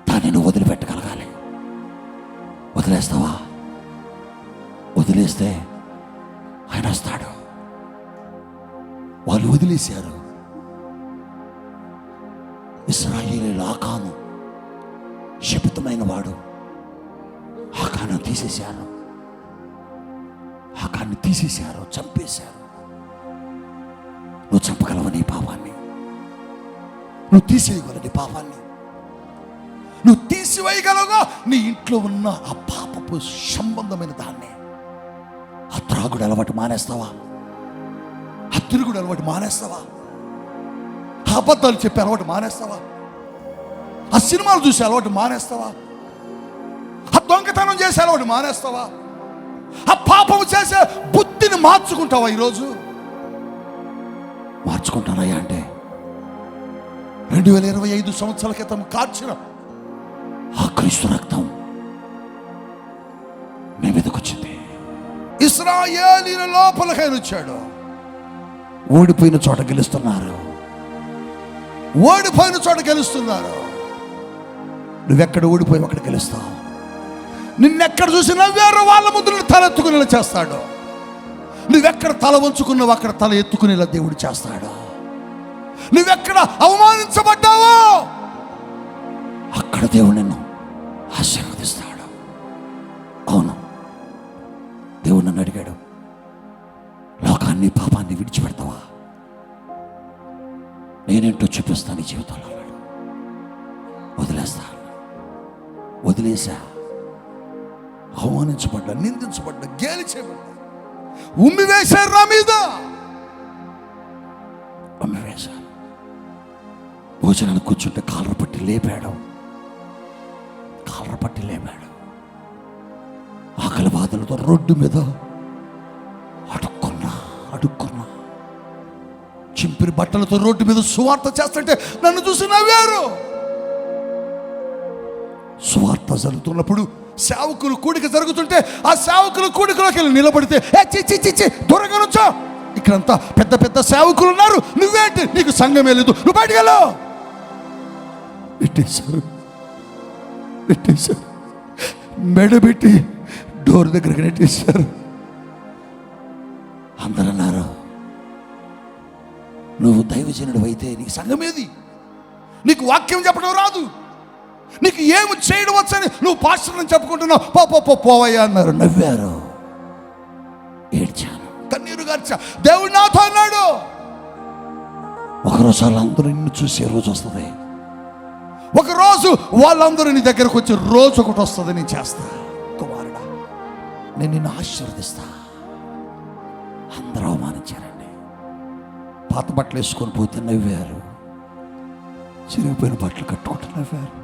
దాన్ని నువ్వు వదిలిపెట్టగలగాలి. వదిలేస్తావా? వదిలేస్తే ఆయన వస్తాడు. వాళ్ళు వదిలేశారు. ఇశ్రాయేలీయుల ఆకాను శపితమైన వాడు, ఆకాను తీసేశారు, ఆకాన్ని తీసేశారు, చంపేశారు. నువ్వు చంపగలవు నీ పాపాన్ని, నువ్వు తీసేయగలవు నీ పాపాన్ని, నువ్వు తీసివేయగలవుగా నీ ఇంట్లో ఉన్న ఆ పాపపు సంబంధమైన దాన్ని. ఆ త్రాగుడు అలవాటు మానేస్తావా? ఆ తిరుగుడు అలవాటు మానేస్తావా? ఆ అబద్ధాలు చెప్పే అలవాటు మానేస్తావా? ఆ సినిమాలు చూసే అలవాటు మానేస్తావా? ఆ దొంగతనం చేసే అలవాటు మానేస్తావా? ఆ పాపము చేసే బుద్ధిని మార్చుకుంటావా? ఈరోజు మార్చుకుంటానయ్యా అంటే 2025 సంవత్సరాల క్రితం కార్చిన ఆ క్రీస్తు రక్తం మీ మీదకి వచ్చింది. ఇశ్రాయేలీయుల లోపలికి ఆయన వచ్చాడు. ఓడిపోయిన చోట గెలుస్తున్నారు, ఓడిపోయిన చోట గెలుస్తున్నారు. నువ్వెక్కడ ఓడిపోయి అక్కడ గెలుస్తావు. నిన్నెక్కడ చూసి నవ్వారో వాళ్ళ ముందు తలెత్తుకునేలా చేస్తాడు. నువ్వెక్కడ తల వంచుకున్నావు అక్కడ తల ఎత్తుకునేలా దేవుడు చేస్తాడు. నువ్వెక్కడ అవమానించబడ్డావో అక్కడ దేవుడు నిన్ను ఆశీర్వదిస్తాడు. అవును, దేవుడు నన్ను అడిగాడు, లోకాన్ని పాపాన్ని విడిచిపెడతావా? నేనేంటో చూపిస్తాను నీ జీవితంలో అన్నాడు. వదిలేస్తా, వదిలేసా. అవమానించబడ్డా, నిందించబడ్డా, గేలి చేయబడ్డా, ఉమ్మి వేశారు నా మీద, ఉమ్మి వేశారు. భోజనాలు కూర్చుంటే కాలర పట్టి లేపాడు, కాలర పట్టి లేపాడు. ఆకలి బాధలతో రోడ్డు మీద అడుక్కున్నా, చింపిరి బట్టలతో రోడ్డు మీద సువార్త చేస్తుంటే నన్ను చూసి నవ్వారు. సువార్త జరుగుతున్నప్పుడు సేవకులు కూడిక జరుగుతుంటే ఆ సేవకులు కూడికలోకి వెళ్ళి నిలబడితే దూరంగా నుంచో, ఇక్కడంతా పెద్ద పెద్ద సేవకులు ఉన్నారు, నువ్వేంటి, నీకు సంఘమే లేదు, నువ్వు బయటికి వెళ్ళు. నెట్టేశారు, మెడబెట్టి డోర్ దగ్గరికి నెట్టేశారు. అందరూ అన్నారు, నువ్వు దైవజనుడు అయితే నీకు సంఘమేది, నీకు వాక్యం చెప్పడం రాదు, నీకు ఏమి చేయడం వచ్చని నువ్వు పాస్టర్ని చెప్పుకుంటున్నావు, పోవయ్యా అన్నారు. నవ్వారు, ఏడ్చాను, కన్నీరు గార్చా. దేవుడు నాతో అన్నాడు, ఒకరోజు వాళ్ళందరూ నిన్ను చూసే రోజు వస్తుంది, ఒకరోజు వాళ్ళందరూ నీ దగ్గరకు వచ్చే రోజు ఒకటి వస్తుంది, నేను చేస్తా కుమారుడా, నేను నిన్ను ఆశీర్వదిస్తా. అందరూ అవమానించారండి, పాత బట్టలు వేసుకొని పోతే నవ్వారు, చిరిగిపోయిన బట్టలు కట్టుకుంటూ నవ్వారు,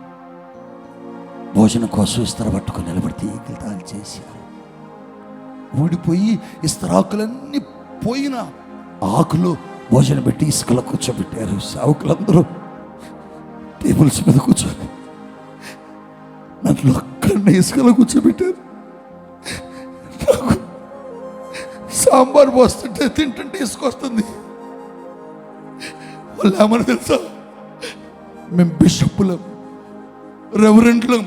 భోజనం కోసం ఇస్తర పట్టుకొని నిలబడితే ఈగితాలు చేశారు, ఊడిపోయి ఇస్తరాకులన్నీ పోయిన ఆకులు భోజనం పెట్టి ఇసుకలో కూర్చోబెట్టారు. సేవకులందరూ టేబుల్స్ మీద కూర్చొని నన్ను అక్కడనే ఇసుకలో కూర్చోబెట్టారు. నాకు సాంబార్ పోస్తుంటే తింటుంటే ఇసుకొస్తుంది. వాళ్ళు ఏమని తెలుసా, మేము బిషప్పులం, రెవరెండ్లం,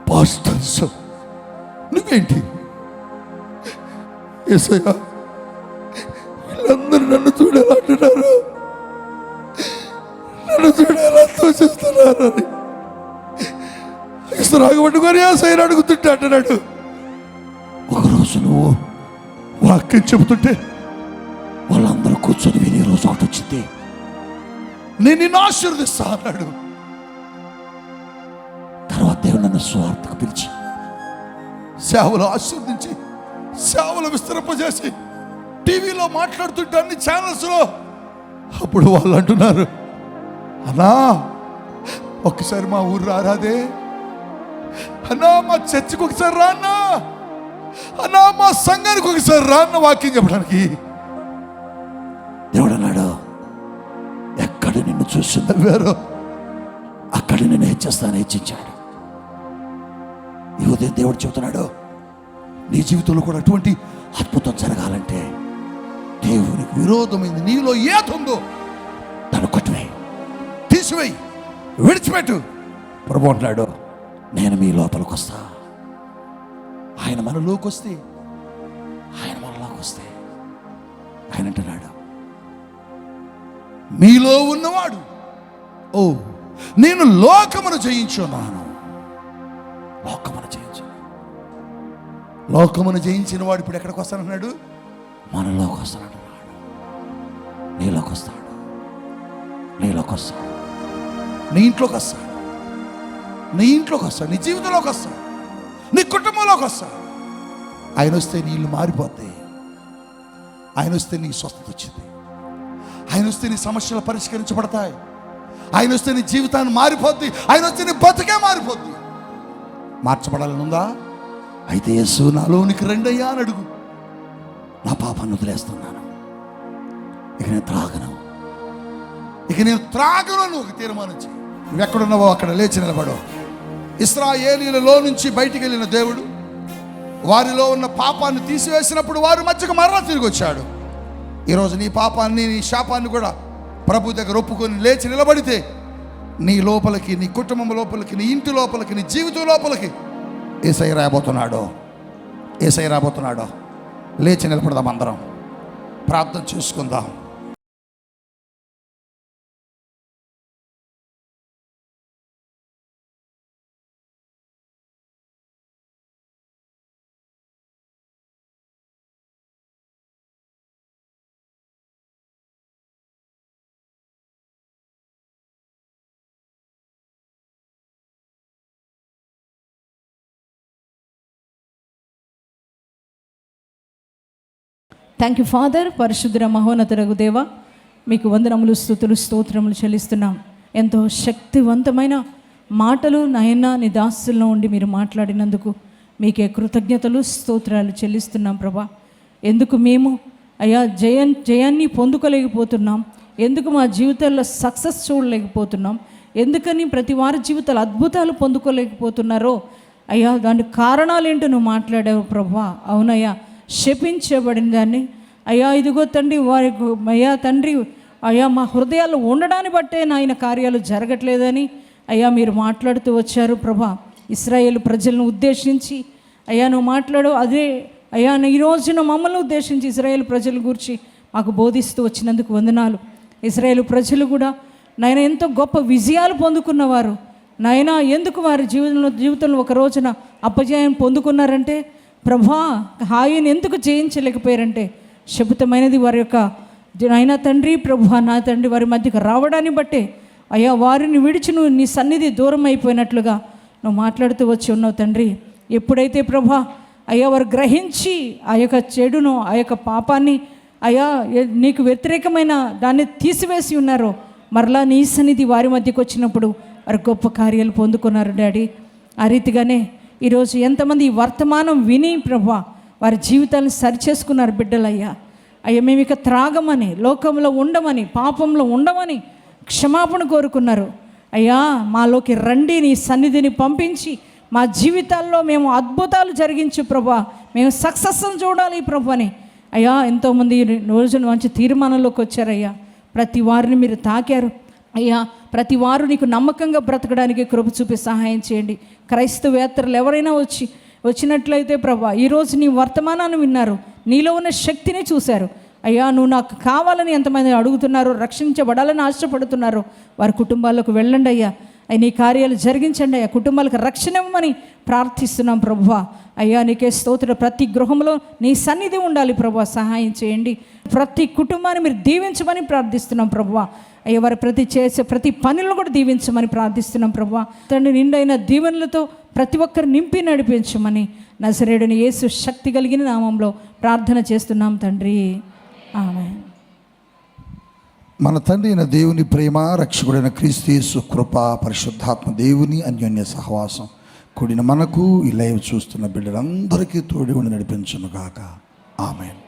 పాస్టర్స్, నువ్వేంటి యేసయ్యా, వీళ్ళందరూ నన్ను చూడేలా అంటున్నారు, నన్ను చూడేలా తోచేస్తున్నారు అని ఇస్తరాగు పట్టుకొని యేసయ్యని అడుగుతుంటే అంటున్నాడు. ఒకరోజు నువ్వు వాక్యం చెబుతుంటే వాళ్ళందరూ కూర్చొని వినే రోజు ఒకటి వచ్చింది, నేను నిన్ను ఆశీర్వదిస్తా అన్నాడు. తర్వాత దేవుడు నన్ను స్వార్థకు పిలిచి సేవలు ఆశీర్వదించి సేవలు విస్తరింపజేసి టీవీలో మాట్లాడుతుంటే అన్ని ఛానల్స్లో. అప్పుడు వాళ్ళు అంటున్నారు, అన్నా ఒక్కసారి మా ఊరు రారాదే, అన్నా మా చర్చికి ఒకసారి రాన్నా, అన్నా మా సంఘానికి ఒకసారి రాన్న వాక్యం చెప్పడానికి. దేవుడు అన్నాడు, ఎక్కడ నిన్ను చూసి నవ్వారో అక్కడ నేను హెచ్చిస్తాను, హెచ్చించాడు. ఈ ఉదయం దేవుడు చెబుతున్నాడు, నీ జీవితంలో కూడా అటువంటి అద్భుతం జరగాలంటే దేవునికి విరోధమైంది నీలో ఏదుందో దాన్ని కొట్టివేయి, తీసివేయి, విడిచిపెట్టు. ప్రభు అంటున్నాడు, నేను మీ లోపలికి వస్తా. ఆయన మనలోకి వస్తే, ఆయన మనలోకి వస్తే ఆయన అంటున్నాడు, మీలో ఉన్నవాడు, ఓ నేను లోకమును జయించున్నాను. లోకమును జయించు, లోకమును జయించిన వాడు ఇప్పుడు ఎక్కడికి వస్తానన్నాడు, మనలోకి వస్తానంటున్నాడు. నీలోకి వస్తాడు, నీలోకి వస్తాడు, నీ ఇంట్లోకి వస్తాడు, నీ ఇంట్లోకి వస్తాడు, నీ జీవితంలోకి వస్తాడు, నీ కుటుంబంలోకి వస్తాడు. ఆయన వస్తే నీ ఇల్లు మారిపోతాయి, ఆయన వస్తే నీ స్వస్థత వచ్చింది, ఆయన వస్తే నీ సమస్యలు పరిష్కరించబడతాయి, ఆయన వస్తే నీ జీవితాన్ని మారిపోద్ది, ఆయన వస్తే నీ బతుకే మారిపోద్ది. మార్చబడాలని ఉందా? అయితే యేసు నాలోనికి రెండయ్యా అని అడుగు. నా పాపాన్ని వదిలేస్తున్నాను, ఇక నేను త్రాగను, ఇక నేను త్రాగను అని ఒక తీర్మానించి నువ్వు ఎక్కడున్నావో అక్కడ లేచి నిలబడు. ఇశ్రాయేలీయులలో నుంచి బయటికి వెళ్ళిన దేవుడు వారిలో ఉన్న పాపాన్ని తీసివేసినప్పుడు వారి మధ్యకు మరలా తిరిగి వచ్చాడు. ఈరోజు నీ పాపాన్ని, నీ శాపాన్ని కూడా ప్రభు దగ్గర ఒప్పుకొని లేచి నిలబడితే నీ లోపలికి, నీ కుటుంబం లోపలికి, నీ ఇంటి లోపలికి, నీ జీవితం లోపలికి యేసయ్య రాబోతున్నాడు, యేసయ్య రాబోతున్నాడు. లేచి నిలబడదాం, అందరం ప్రార్థన చేసుకుందాం. Thank you father. పరిశుద్ధ మహోన్నతుడగు దేవ, మీకు వందనములు, స్తుతులు, స్తోత్రములు చెల్లిస్తున్నాం. ఎంతో శక్తివంతమైన మాటలు నాయన నీ దాసుల్లో ఉండి మీరు మాట్లాడినందుకు మీకే కృతజ్ఞతలు, స్తోత్రాలు చెల్లిస్తున్నాం ప్రభా. ఎందుకు మేము అయ్యా జయాన్ని పొందుకోలేకపోతున్నాం, ఎందుకు మా జీవితాల్లో సక్సెస్ చూడలేకపోతున్నాం, ఎందుకని ప్రతి వారి జీవితాలు అద్భుతాలు పొందుకోలేకపోతున్నారో అయ్యా దానికి కారణాలు ఏంటో నువ్వు మాట్లాడావు ప్రభా. అవునయ్యా, శపించబడిన దాన్ని అయ్యా ఇదిగో తండ్రి వారి అయ్యా తండ్రి అయ్యా మా హృదయాలు ఉండడాన్ని బట్టే నాయన కార్యాలు జరగట్లేదని అయ్యా మీరు మాట్లాడుతూ వచ్చారు ప్రభా. ఇశ్రాయేలు ప్రజలను ఉద్దేశించి అయ్యా నువ్వు మాట్లాడు, అదే అయ్యా ఈ రోజున మమ్మల్ని ఉద్దేశించి ఇశ్రాయేలు ప్రజల గురించి మాకు బోధిస్తూ వచ్చినందుకు వందనాలు. ఇశ్రాయేలు ప్రజలు కూడా నాయన ఎంతో గొప్ప విజయాలు పొందుకున్నవారు నాయన. ఎందుకు వారి జీవితంలో ఒక రోజున అపజయం పొందుకున్నారంటే ప్రభా హాయిని ఎందుకు జయించలేకపోయారంటే శబుతమైనది వారి యొక్క నాయన తండ్రి ప్రభా నా తండ్రి వారి మధ్యకు రావడాన్ని బట్టే అయ్యా వారిని విడిచి నువ్వు నీ సన్నిధి దూరం అయిపోయినట్లుగా నువ్వు మాట్లాడుతూ వచ్చి ఉన్నావు తండ్రి. ఎప్పుడైతే ప్రభా అయ్యా వారు గ్రహించి ఆ యొక్క చెడును ఆ యొక్క పాపాన్ని అయ్యా నీకు వ్యతిరేకమైన దాన్ని తీసివేసి ఉన్నారో మరలా నీ సన్నిధి వారి మధ్యకు వచ్చినప్పుడు వారు గొప్ప కార్యాలు పొందుకున్నారు డాడీ. ఆ రీతిగానే ఈరోజు ఎంతమంది ఈ వర్తమానం విని ప్రభా వారి జీవితాలను సరిచేసుకున్నారు బిడ్డలయ్యా. అయ్యా మేము ఇక త్రాగమని, లోకంలో ఉండమని, పాపంలో ఉండమని క్షమాపణ కోరుకున్నారు. అయ్యా మాలోకి రండి, నీ సన్నిధిని పంపించి మా జీవితాల్లో మేము అద్భుతాలు జరిగించు ప్రభా, మేము సక్సెస్ చూడాలి ప్రభు అని అయ్యా ఎంతోమంది రోజున మంచి తీర్మానంలోకి వచ్చారయ్యా. ప్రతి వారిని మీరు తాకారు అయ్యా. ప్రతి వారు నీకు నమ్మకంగా బ్రతకడానికి కృప చూపి సహాయం చేయండి. క్రైస్తవేత్తరులు ఎవరైనా వచ్చినట్లయితే ప్రభా ఈరోజు నీ వర్తమానాన్ని విన్నారు, నీలో ఉన్న శక్తిని చూశారు అయ్యా. నువ్వు నాకు కావాలని ఎంతమంది అడుగుతున్నారో, రక్షించబడాలని ఆశపడుతున్నారో వారి కుటుంబాలకు వెళ్ళండి అయ్యా. నీ కార్యాలు జరిగించండి అయ్యా. కుటుంబాలకు రక్షణ ఇవ్వమని ప్రార్థిస్తున్నాం ప్రభువా. అయ్యా నీకే స్తోత్రం. ప్రతి గృహంలో నీ సన్నిధి ఉండాలి ప్రభువా, సహాయం చేయండి. ప్రతి కుటుంబాన్ని మీరు దీవించమని ప్రార్థిస్తున్నాం ప్రభువా. అయ్యా వారు చేసే ప్రతి పనులను కూడా దీవించమని ప్రార్థిస్తున్నాం ప్రభువా. తండ్రి నిండైన దీవెనలతో ప్రతి ఒక్కరు నింపి నడిపించమని నజరేయుడైన యేసు శక్తి కలిగిన నామంలో ప్రార్థన చేస్తున్నాం తండ్రి, ఆమేన్. మన తండ్రి అయిన దేవుని ప్రేమ, రక్షకుడైన క్రీస్తు యేసు కృప, పరిశుద్ధాత్మ దేవుని అన్యోన్య సహవాసం కూడిన మనకు ఈ లైవ్ చూస్తున్న బిడ్డలందరికీ తోడి ఉండి నడిపించును గాక. ఆమేన్.